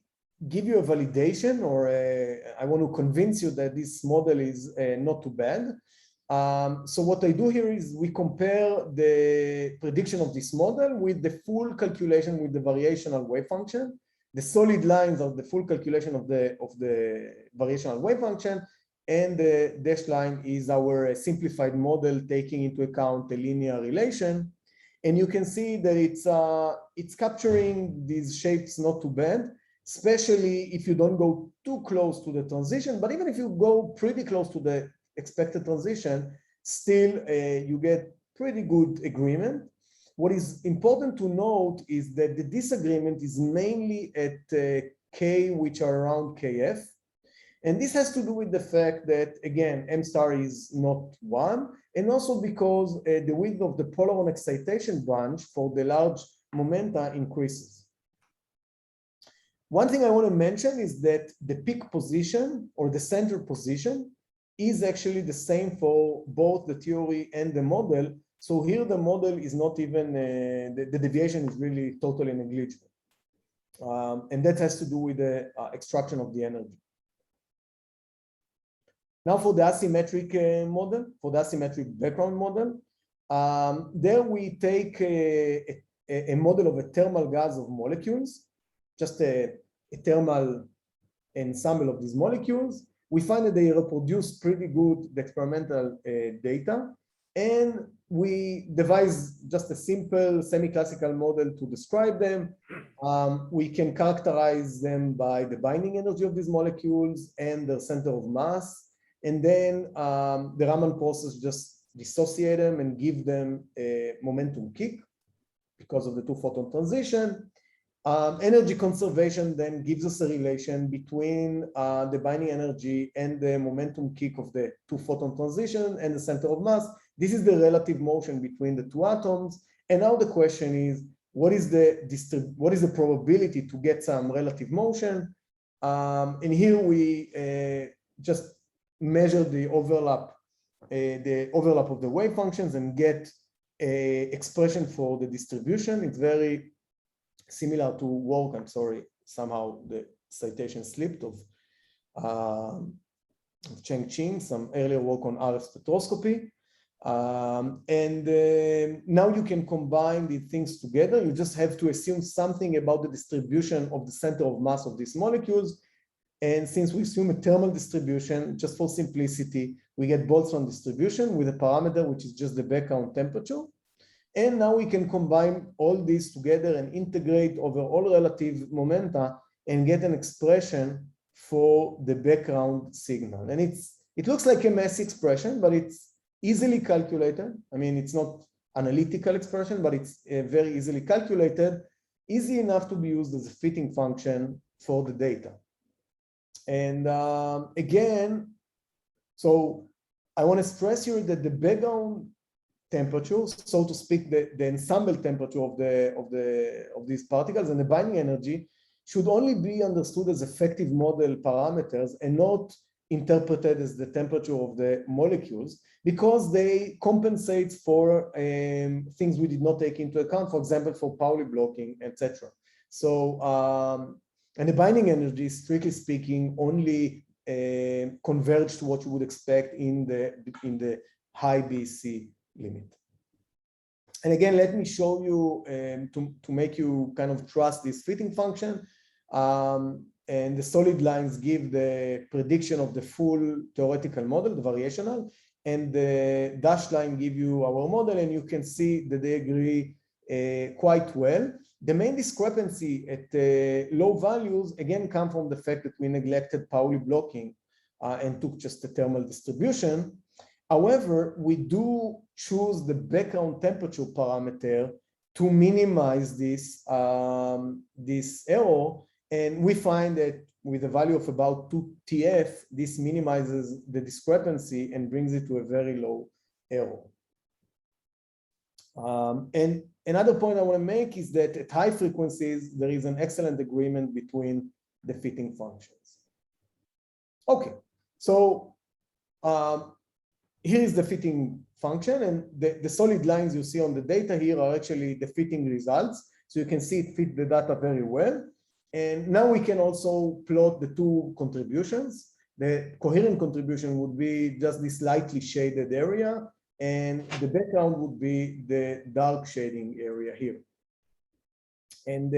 give you a validation, or I want to convince you that this model is not too bad. So what I do here is we compare the prediction of this model with the full calculation with the variational wave function. The solid lines are the full calculation of the variational wave function, and the dashed line is our simplified model taking into account the linear relation. And you can see that it's capturing these shapes not too bad, especially if you don't go too close to the transition. But even if you go pretty close to the expected transition, still you get pretty good agreement. What is important to note is that the disagreement is mainly at K, which are around KF. And this has to do with the fact that, again, M star is not 1, and also because the width of the polaron excitation branch for the large momenta increases. One thing I want to mention is that the peak position or the center position is actually the same for both the theory and the model. So here the model is not even, the deviation is really totally negligible. And that has to do with the extraction of the energy. Now for the asymmetric model, for the asymmetric background model, there we take a model of a thermal gas of molecules, just a thermal ensemble of these molecules. We find that they reproduce pretty good the experimental data, and we devise just a simple semi-classical model to describe them. We can characterize them by the binding energy of these molecules and their center of mass. And then the Raman process just dissociate them and give them a momentum kick because of the two-photon transition. Energy conservation then gives us a relation between the binding energy and the momentum kick of the two-photon transition and the center of mass. This is the relative motion between the two atoms. And now the question is, what is the probability to get some relative motion? And here we just measure the overlap of the wave functions and get an expression for the distribution. It's very similar to work, I'm sorry, somehow the citation slipped, of Cheng-Qing, some earlier work on RF spectroscopy. Now you can combine the things together. You just have to assume something about the distribution of the center of mass of these molecules. And since we assume a thermal distribution, just for simplicity, we get Boltzmann distribution with a parameter which is just the background temperature. And now we can combine all these together and integrate over all relative momenta and get an expression for the background signal. And it looks like a messy expression, but it's easily calculated. I mean, it's not analytical expression, but it's very easily calculated, easy enough to be used as a fitting function for the data. And again, so I want to stress here that the background temperature, so to speak, the ensemble temperature of these particles and the binding energy should only be understood as effective model parameters and not interpreted as the temperature of the molecules, because they compensate for things we did not take into account, for example, for Pauli blocking, etc. So, and the binding energy, strictly speaking, only converge to what you would expect in the high BC limit. And again, let me show you to make you kind of trust this fitting function. And the solid lines give the prediction of the full theoretical model, the variational, and the dashed line give you our model, and you can see that they agree quite well. The main discrepancy at low values, again, come from the fact that we neglected Pauli blocking and took just the thermal distribution. However, we do choose the background temperature parameter to minimize this, this error. And we find that with a value of about 2 TF, this minimizes the discrepancy and brings it to a very low error. And another point I want to make is that at high frequencies, there is an excellent agreement between the fitting functions. Okay, so here is the fitting function, and the solid lines you see on the data here are actually the fitting results. So you can see it fit the data very well. And now we can also plot the two contributions. The coherent contribution would be just this lightly shaded area, and the background would be the dark shading area here. And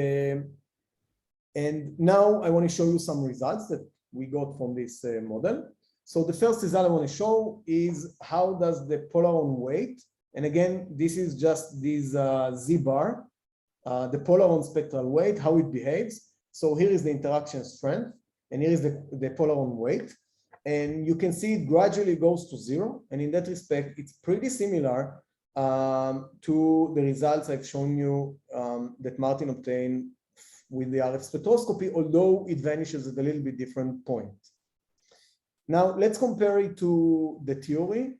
now I want to show you some results that we got from this model. So the first result I want to show is how does the Polaron weight, and again, this is just this Z bar, the Polaron spectral weight, how it behaves. So here is the interaction strength, and here is the Polaron weight. And you can see it gradually goes to 0. And in that respect, it's pretty similar to the results I've shown you that Martin obtained with the RF spectroscopy, although it vanishes at a little bit different point. Now, let's compare it to the theory.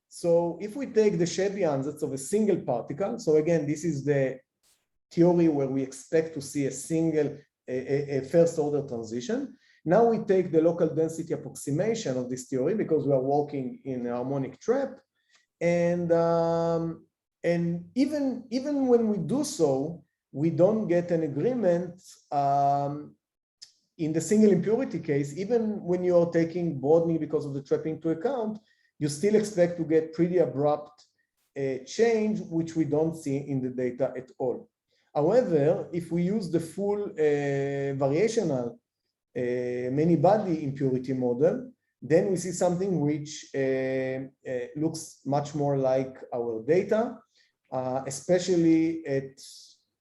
So if we take the Chebyshev ansatz of a single particle, so again, this is the theory where we expect to see a single, a first order transition. Now we take the local density approximation of this theory because we are working in a harmonic trap, and even when we do so, we don't get an agreement in the single impurity case. Even when you are taking broadening because of the trapping into account, you still expect to get pretty abrupt change, which we don't see in the data at all. However, if we use the full variational many-body impurity model, then we see something which looks much more like our data, especially at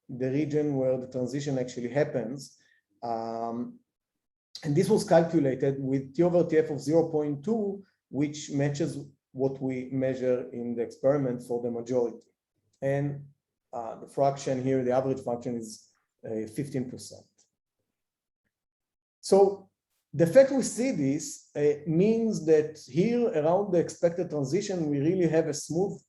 the region where the transition actually happens. And this was calculated with T over TF of 0.2, which matches what we measure in the experiment for the majority. And the fraction here, the average fraction is 15%. So the fact we see this means that here around the expected transition, we really have a smooth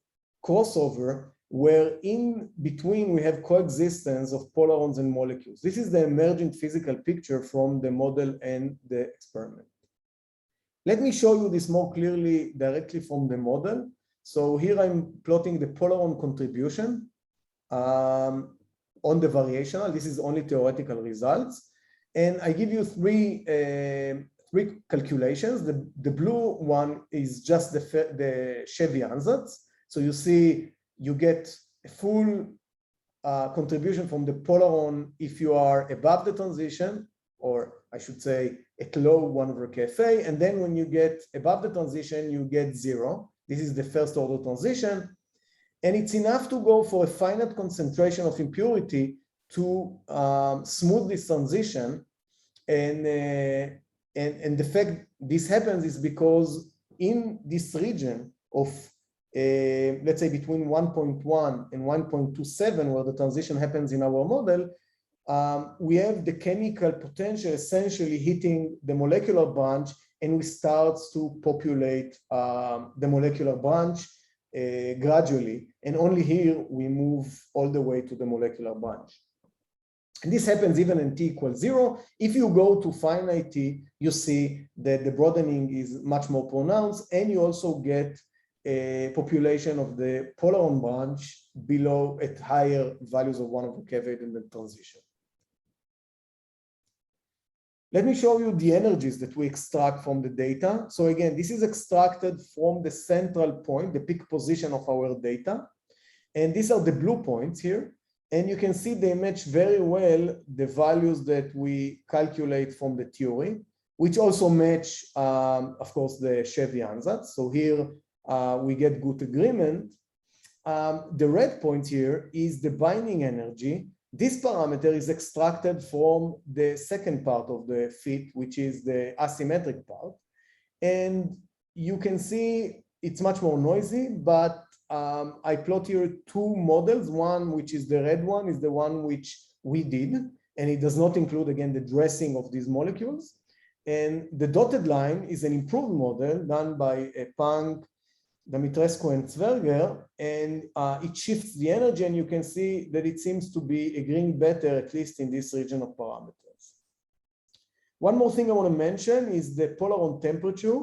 crossover where in between we have coexistence of polarons and molecules. This is the emergent physical picture from the model and the experiment. Let me show you this more clearly directly from the model. So here I'm plotting the polaron contribution on the variational. This is only theoretical results. And I give you three calculations. The blue one is just the Chevy ansatz. So you see you get a full contribution from the polaron if you are above the transition, or I should say at low 1 over kFa, and then when you get above the transition, you get 0. This is the first order transition, and it's enough to go for a finite concentration of impurity to smooth this transition. And the fact this happens is because in this region of let's say between 1.1 and 1.27, where the transition happens in our model, we have the chemical potential essentially hitting the molecular branch, and we start to populate the molecular branch gradually. And only here we move all the way to the molecular branch. And this happens even in t equals 0. If you go to finite t, you see that the broadening is much more pronounced, and you also get a population of the polaron branch below at higher values of 1 over kV in the transition. Let me show you the energies that we extract from the data. So again, this is extracted from the central point, the peak position of our data. And these are the blue points here. And you can see they match very well the values that we calculate from the theory, which also match, of course, the Chevy ansatz. So here we get good agreement. The red point here is the binding energy. This parameter is extracted from the second part of the fit, which is the asymmetric part. And you can see it's much more noisy, but I plot here two models. One, which is the red one, is the one which we did, and it does not include, again, the dressing of these molecules. And the dotted line is an improved model done by Pang, Dumitrescu, and Zwerger, and it shifts the energy, and you can see that it seems to be agreeing better, at least in this region of parameters. One more thing I want to mention is the polaron temperature,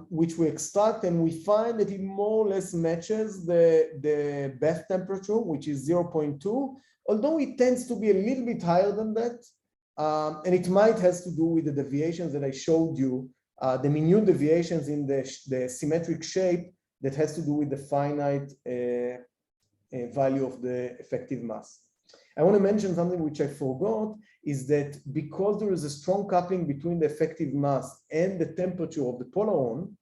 which we extract, and we find that it more or less matches the bath temperature, which is 0.2, although it tends to be a little bit higher than that. And it might have to do with the deviations that I showed you, the minute deviations in the symmetric shape that has to do with the finite value of the effective mass. I want to mention something which I forgot, is that because there is a strong coupling between the effective mass and the temperature of the polaron,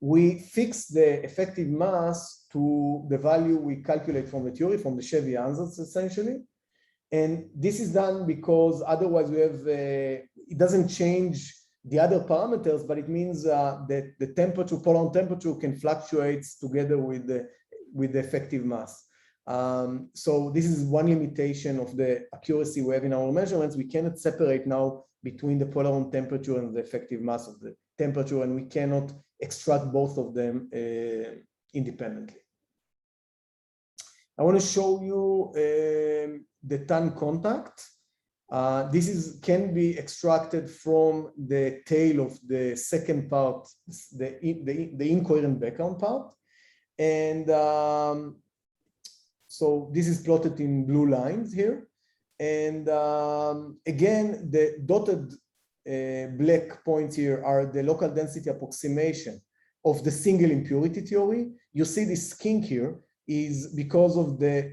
we fix the effective mass to the value we calculate from the theory, from the Chevy ansatz essentially. And this is done because otherwise we have, it doesn't change the other parameters, but it means that the temperature, polaron temperature, can fluctuate together with the effective mass. So this is one limitation of the accuracy we have in our measurements. We cannot separate now between the polaron temperature and the effective mass of the temperature, and we cannot extract both of them independently. I want to show you the TAN contact. This can be extracted from the tail of the second part, the incoherent background part. And so this is plotted in blue lines here. And again, the dotted black points here are the local density approximation of the single impurity theory. You see this kink here is because of the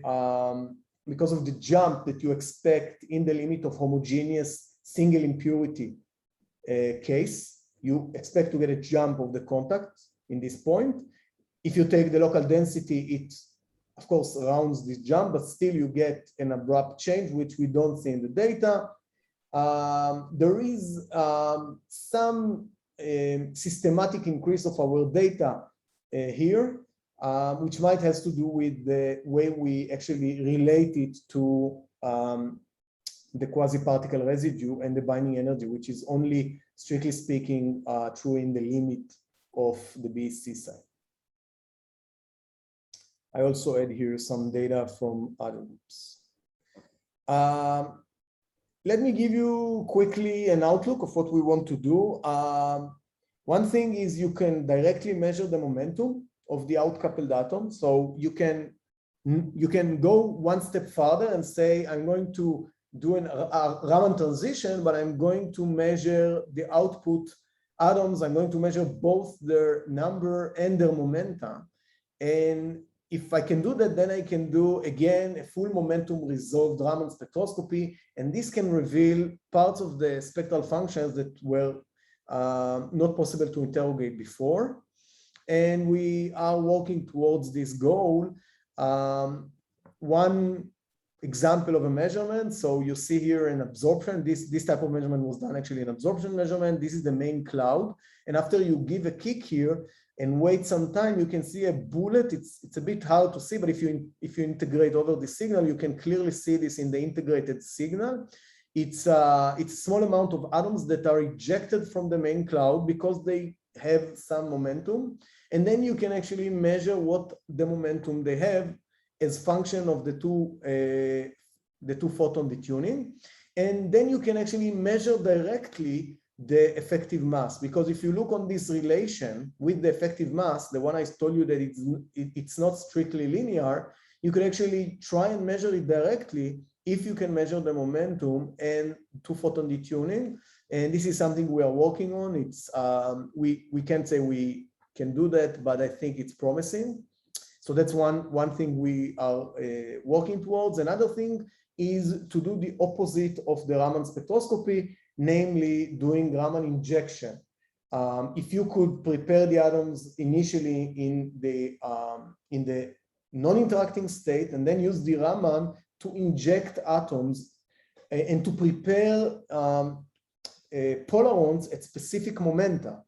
jump that you expect in the limit of homogeneous single impurity case. You expect to get a jump of the contact in this point. If you take the local density, it of course rounds this jump, but still you get an abrupt change, which we don't see in the data. There is some systematic increase of our data here, which might have to do with the way we actually relate it to the quasi-particle residue and the binding energy, which is only, strictly speaking, true in the limit of the BEC side. I also add here some data from other groups. Let me give you quickly an outlook of what we want to do. One thing is you can directly measure the momentum of the outcoupled atom. So you can go one step further and say, I'm going to do a Raman transition, but I'm going to measure the output atoms. I'm going to measure both their number and their momentum. And if I can do that, then I can do, again, a full momentum resolved Raman spectroscopy. And this can reveal parts of the spectral functions that were not possible to interrogate before. And we are working towards this goal. One example of a measurement. So you see here an absorption. This type of measurement was done actually in absorption measurement. This is the main cloud. And after you give a kick here and wait some time, you can see a bullet. It's a bit hard to see, but if you integrate over the signal, you can clearly see this in the integrated signal. It's a small amount of atoms that are ejected from the main cloud because they have some momentum. And then you can actually measure what the momentum they have as function of the two photon detuning. And then you can actually measure directly the effective mass, because if you look on this relation with the effective mass, the one I told you that it's not strictly linear, you can actually try and measure it directly if you can measure the momentum and two photon detuning. And this is something we are working on. It's we can't say we can do that, but I think it's promising. So that's one thing we are working towards. Another thing is to do the opposite of the Raman spectroscopy, namely doing Raman injection. If you could prepare the atoms initially in the non-interacting state and then use the Raman to inject atoms and to prepare polarons at specific momenta.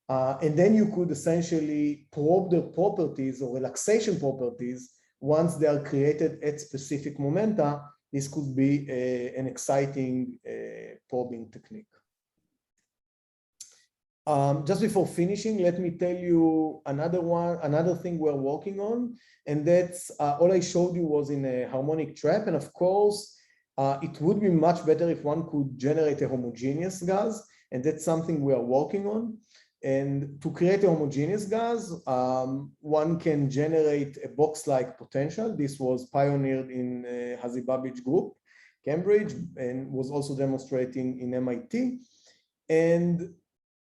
And then you could essentially probe the properties or relaxation properties once they are created at specific momenta. This could be an exciting probing technique. Just before finishing, let me tell you another thing we're working on, and that's all I showed you was in a harmonic trap. And of course, it would be much better if one could generate a homogeneous gas, and that's something we are working on. And to create a homogeneous gas, one can generate a box-like potential. This was pioneered in Hazy Babbage group, Cambridge, and was also demonstrating in MIT. And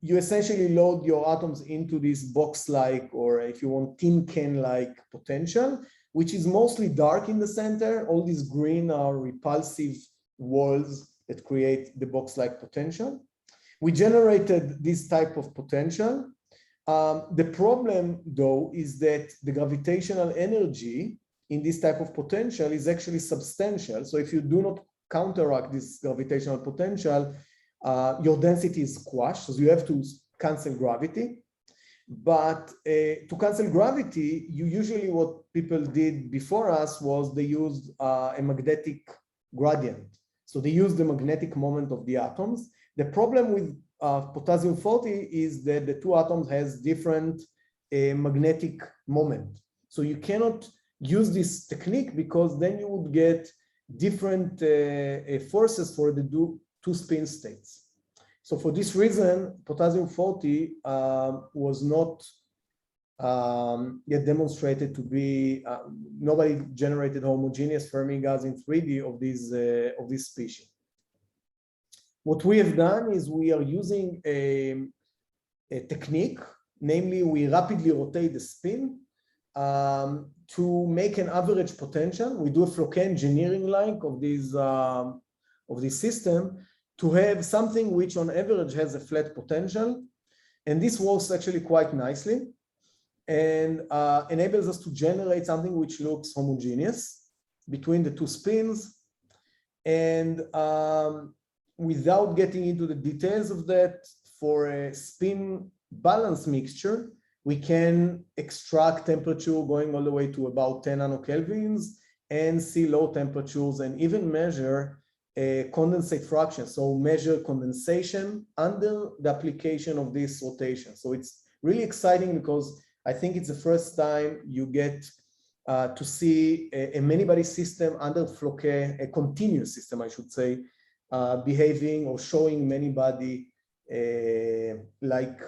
you essentially load your atoms into this box-like, or if you want, tin can-like potential, which is mostly dark in the center. All these green are repulsive walls that create the box-like potential. We generated this type of potential. The problem, though, is that the gravitational energy in this type of potential is actually substantial. So if you do not counteract this gravitational potential, your density is squashed, so you have to cancel gravity. But to cancel gravity, usually what people did before us was they used a magnetic gradient. So they used the magnetic moment of the atoms. The problem with potassium-40 is that the two atoms has different magnetic moment. So you cannot use this technique because then you would get different forces for the two spin states. So for this reason, potassium-40 was not yet demonstrated to be, nobody generated homogeneous Fermi gas in 3D of this species. What we have done is we are using a technique, namely we rapidly rotate the spin to make an average potential. We do a Floquet engineering like of this system to have something which on average has a flat potential. And this works actually quite nicely and enables us to generate something which looks homogeneous between the two spins. And without getting into the details of that, for a spin balance mixture, we can extract temperature going all the way to about 10 nanokelvins and see low temperatures and even measure condensate fraction. So measure condensation under the application of this rotation. So it's really exciting because I think it's the first time you get to see a many-body system under Floquet, a continuous system, I should say, behaving or showing many-body like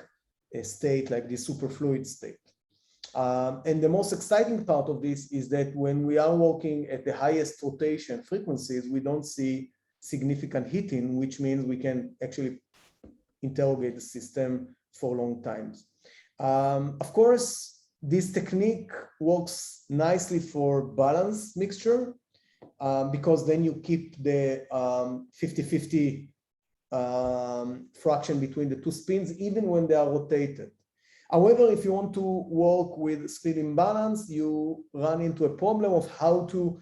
a state, like this superfluid state. And the most exciting part of this is that when we are working at the highest rotation frequencies, we don't see significant heating, which means we can actually interrogate the system for long times. Of course, this technique works nicely for balanced mixture because then you keep the 50-50 fraction between the two spins, even when they are rotated. However, if you want to work with spin imbalance, you run into a problem of how to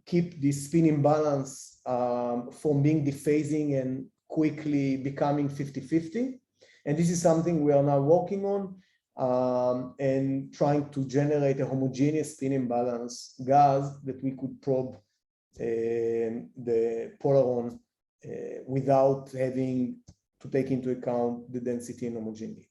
keep the spin imbalance from being dephasing and quickly becoming 50-50. And this is something we are now working on and trying to generate a homogeneous spin imbalance gas that we could probe the polaron without having to take into account the density and homogeneity.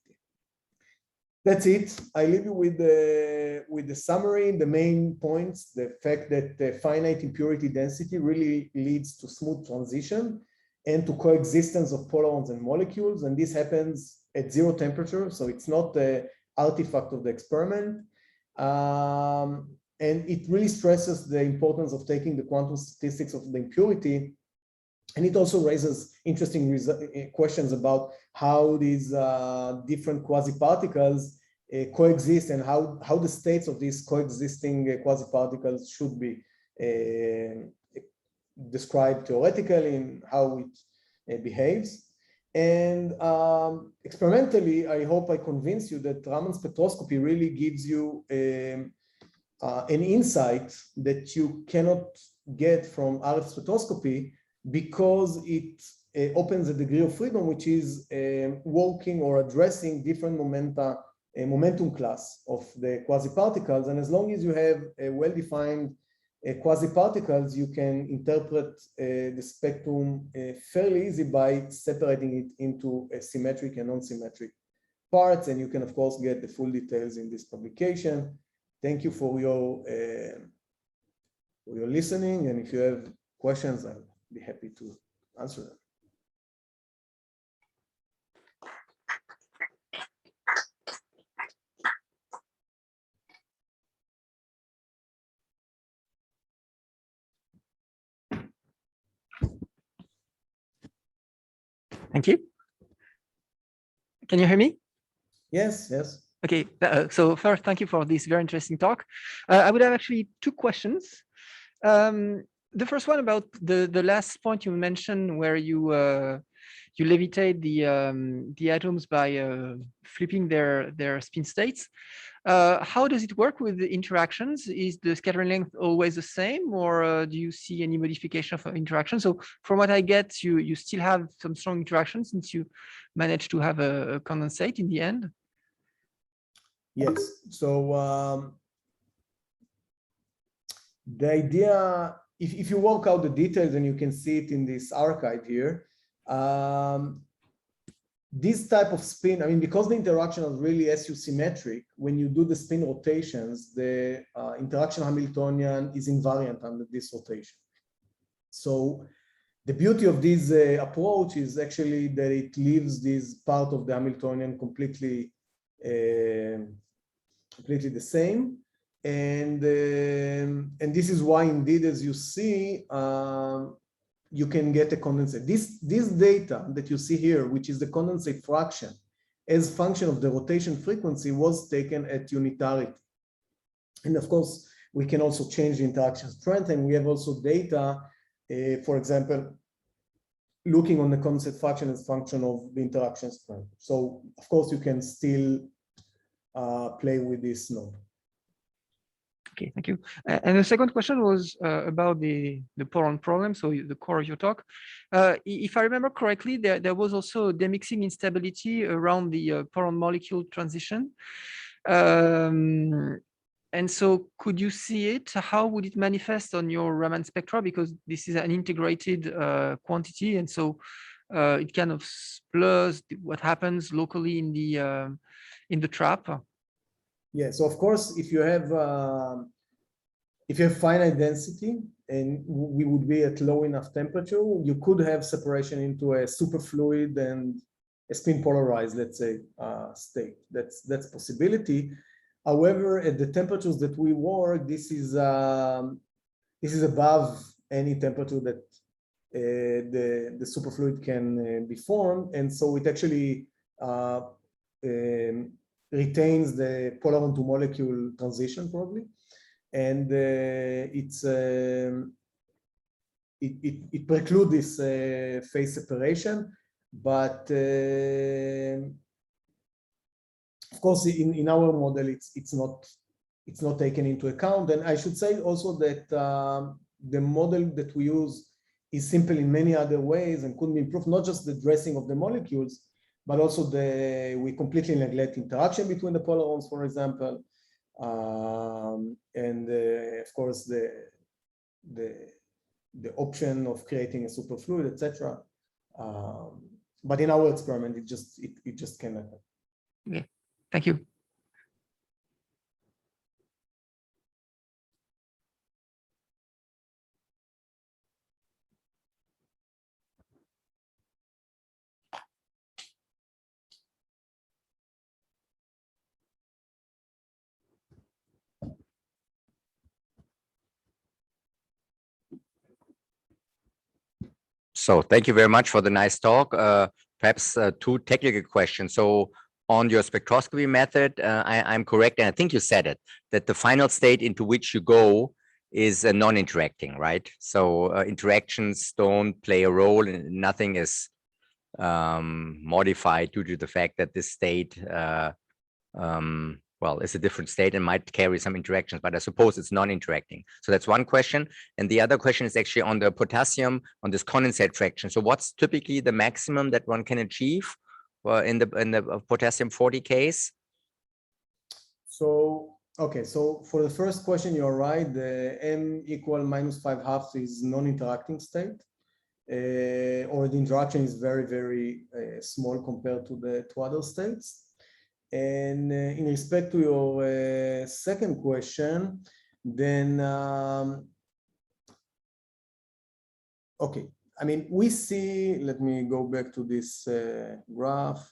That's it. I leave you with the summary, the main points, the fact that the finite impurity density really leads to smooth transition and to coexistence of polarons and molecules. And this happens at 0 temperature. So it's not an artifact of the experiment. And it really stresses the importance of taking the quantum statistics of the impurity. And it also raises interesting questions about how these different quasi-particles coexist and how the states of these coexisting quasi-particles should be described theoretically and how it behaves. And experimentally, I hope I convince you that Raman spectroscopy really gives you an insight that you cannot get from RF spectroscopy, because it opens a degree of freedom, which is working or addressing different momentum class of the quasi-particles. And as long as you have a well-defined quasi-particles, you can interpret the spectrum fairly easy by separating it into symmetric and non-symmetric parts. And you can, of course, get the full details in this publication. Thank you for your listening. And if you have questions, I'll be happy to answer them. Thank you. Can you hear me? Yes, yes. Okay, so first, thank you for this very interesting talk. I would have actually 2 questions. The first one about the last point you mentioned, where you you levitate the atoms by flipping their spin states. How does it work with the interactions? Is the scattering length always the same, or do you see any modification of interaction? So from what I get, you still have some strong interaction since you managed to have a condensate in the end. Yes. So the idea, if you work out the details, and you can see it in this archive here, this type of spin, I mean, because the interaction is really SU symmetric, when you do the spin rotations, the interaction Hamiltonian is invariant under this rotation. So the beauty of this approach is actually that it leaves this part of the Hamiltonian completely the same. And this is why indeed, as you see, you can get a condensate. This data that you see here, which is the condensate fraction as function of the rotation frequency, was taken at unitarity. And of course, we can also change the interaction strength, and we have also data, for example, looking on the condensate fraction as function of the interaction strength. So of course, you can still play with this node. Okay, thank you. And the second question was about the Poland problem, so the core of your talk. If I remember correctly, there was also a demixing instability around the Poland molecule transition. And so could you see it? How would it manifest on your Raman spectra? Because this is an integrated quantity, and so it kind of blurs what happens locally in the trap. Yeah, so of course, if you have finite density and we would be at low enough temperature, you could have separation into a superfluid and a spin polarized, let's say, state. That's possibility. However, at the temperatures that we work, this is above any temperature that the superfluid can be formed, and so it actually retains the polar onto molecule transition probably, and it precludes this phase separation, but of course in our model it's not taken into account. And I should say also that the model that we use is simple in many other ways and could be improved, not just the dressing of the molecules, but also we completely neglect interaction between the polarons, for example, and of course the option of creating a superfluid, etc. But in our experiment, it just cannot happen. Okay, thank you. So thank you very much for the nice talk. Perhaps two technical questions. So on your spectroscopy method, I'm correct, and I think you said it, that the final state into which you go is non-interacting, right? So interactions don't play a role, and nothing is modified due to the fact that this state well, it's a different state and might carry some interactions, but I suppose it's non-interacting. So that's one question. And the other question is actually on the potassium, on this condensate fraction. So what's typically the maximum that one can achieve in the potassium 40 case? So, okay, so for the first question, you're right. The m equal -5/2 is non-interacting state, or the interaction is very, very small compared to the two other states. And in respect to your second question, then, okay, I mean, we see, let me go back to this graph.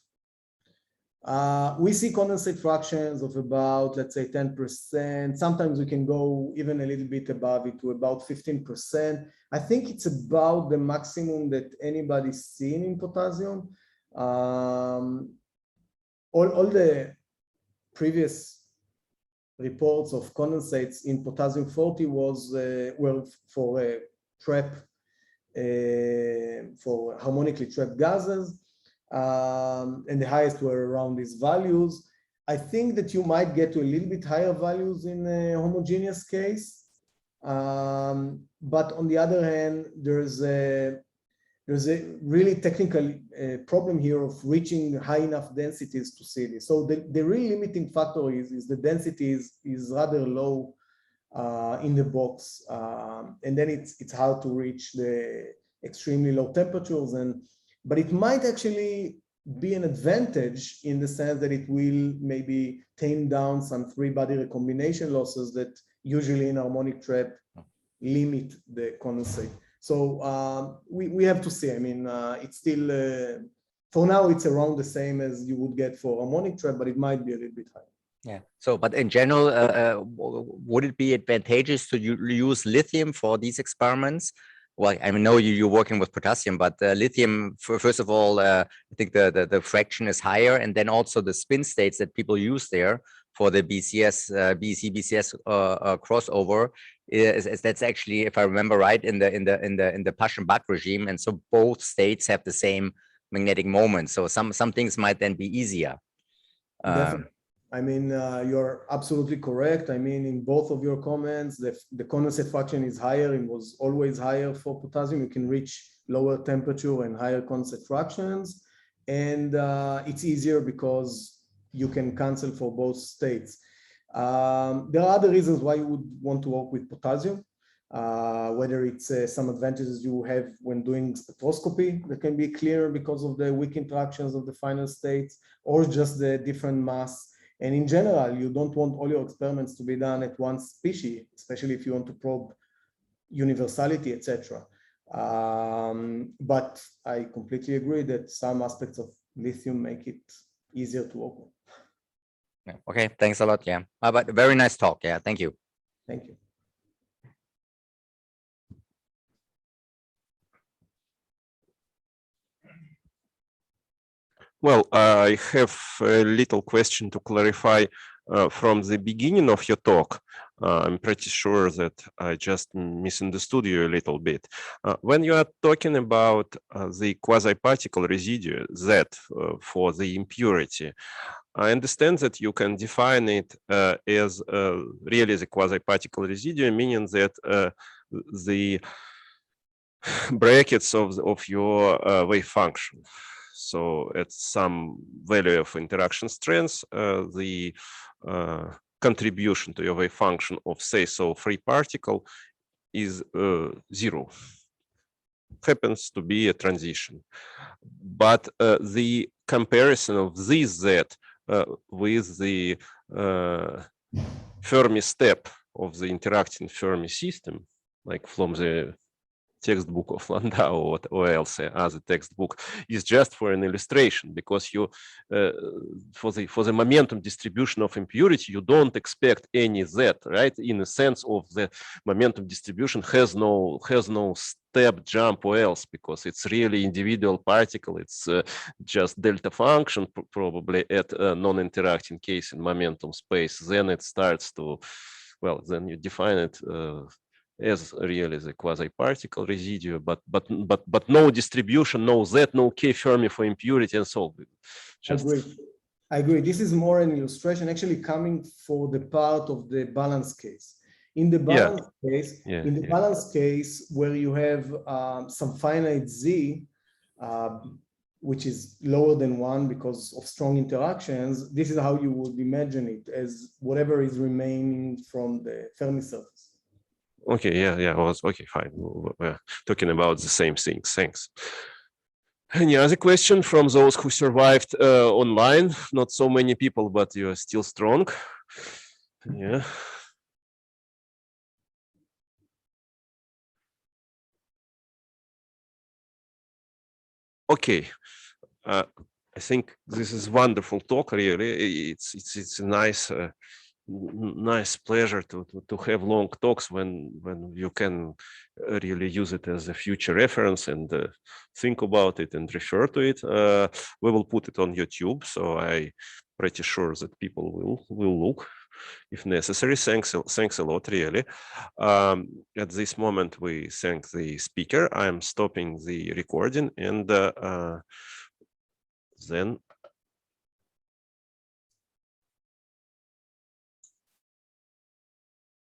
We see condensate fractions of about, let's say, 10%. Sometimes we can go even a little bit above it to about 15%. I think it's about the maximum that anybody's seen in potassium. All the previous reports of condensates in potassium 40 were for trap, for harmonically trapped gases, and the highest were around these values. I think that you might get to a little bit higher values in a homogeneous case, but on the other hand, there's a really technical problem here of reaching high enough densities to see this. So the real limiting factor is the density is rather low in the box, and then it's hard to reach the extremely low temperatures. But it might actually be an advantage in the sense that it will maybe tame down some three-body recombination losses that usually in harmonic trap limit the condensate. So we have to see. I mean, it's still, for now, it's around the same as you would get for harmonic trap, but it might be a little bit higher. Yeah. So, but in general, would it be advantageous to use lithium for these experiments? Well, I know you're working with potassium, but lithium, first of all, I think the fraction is higher, and then also the spin states that people use there for the BCS, BEC-BCS crossover is that's actually, if I remember right, in the Paschen-Bach regime, and so both states have the same magnetic moment. So some things might then be easier. Definitely. I mean, you're absolutely correct. I mean, in both of your comments, the condensate fraction is higher. It was always higher for potassium. You can reach lower temperature and higher condensate fractions. And it's easier because you can cancel for both states. There are other reasons why you would want to work with potassium, whether it's some advantages you have when doing spectroscopy that can be clearer because of the weak interactions of the final states, or just the different mass. And in general, you don't want all your experiments to be done at one species, especially if you want to probe universality, etc. But I completely agree that some aspects of lithium make it easier to work with. Yeah. Okay, thanks a lot. Yeah, but very nice talk. Yeah, thank you. Thank you. Well, I have a little question to clarify from the beginning of your talk. I'm pretty sure that I just misunderstood you a little bit. When you are talking about the quasi-particle residue, Z for the impurity, I understand that you can define it as really the quasi-particle residue, meaning that the brackets of your wave function. So at some value of interaction strength, the contribution to your wave function of, say, so free particle is 0. Happens to be a transition. But the comparison of this Z with the Fermi step of the interacting Fermi system, like from the textbook of Landau or else other textbook, is just for an illustration, because you for the momentum distribution of impurity, you don't expect any Z, right? In the sense of the momentum distribution has no step jump or else, because it's really individual particle. It's just delta function probably at a non-interacting case in momentum space. Then it starts to, well, then you define it as really the quasi-particle residue, but no distribution, no Z, no K Fermi for impurity, and so just. I agree. This is more an illustration, actually coming for the part of the balance case. In the balance case, balance case where you have some finite Z, which is lower than 1 because of strong interactions, this is how you would imagine it, as whatever is remaining from the Fermi surface. Okay, I was okay, fine. We're talking about the same thing. Thanks. Any other question from those who survived online? Not so many people, but you are still strong. Yeah. Okay. I think this is wonderful talk. Really, it's a nice pleasure to have long talks when you can really use it as a future reference and think about it and refer to it. We will put it on YouTube, so I'm pretty sure that people will look if necessary. Thanks a lot, really. At this moment, we thank the speaker. I'm stopping the recording, and then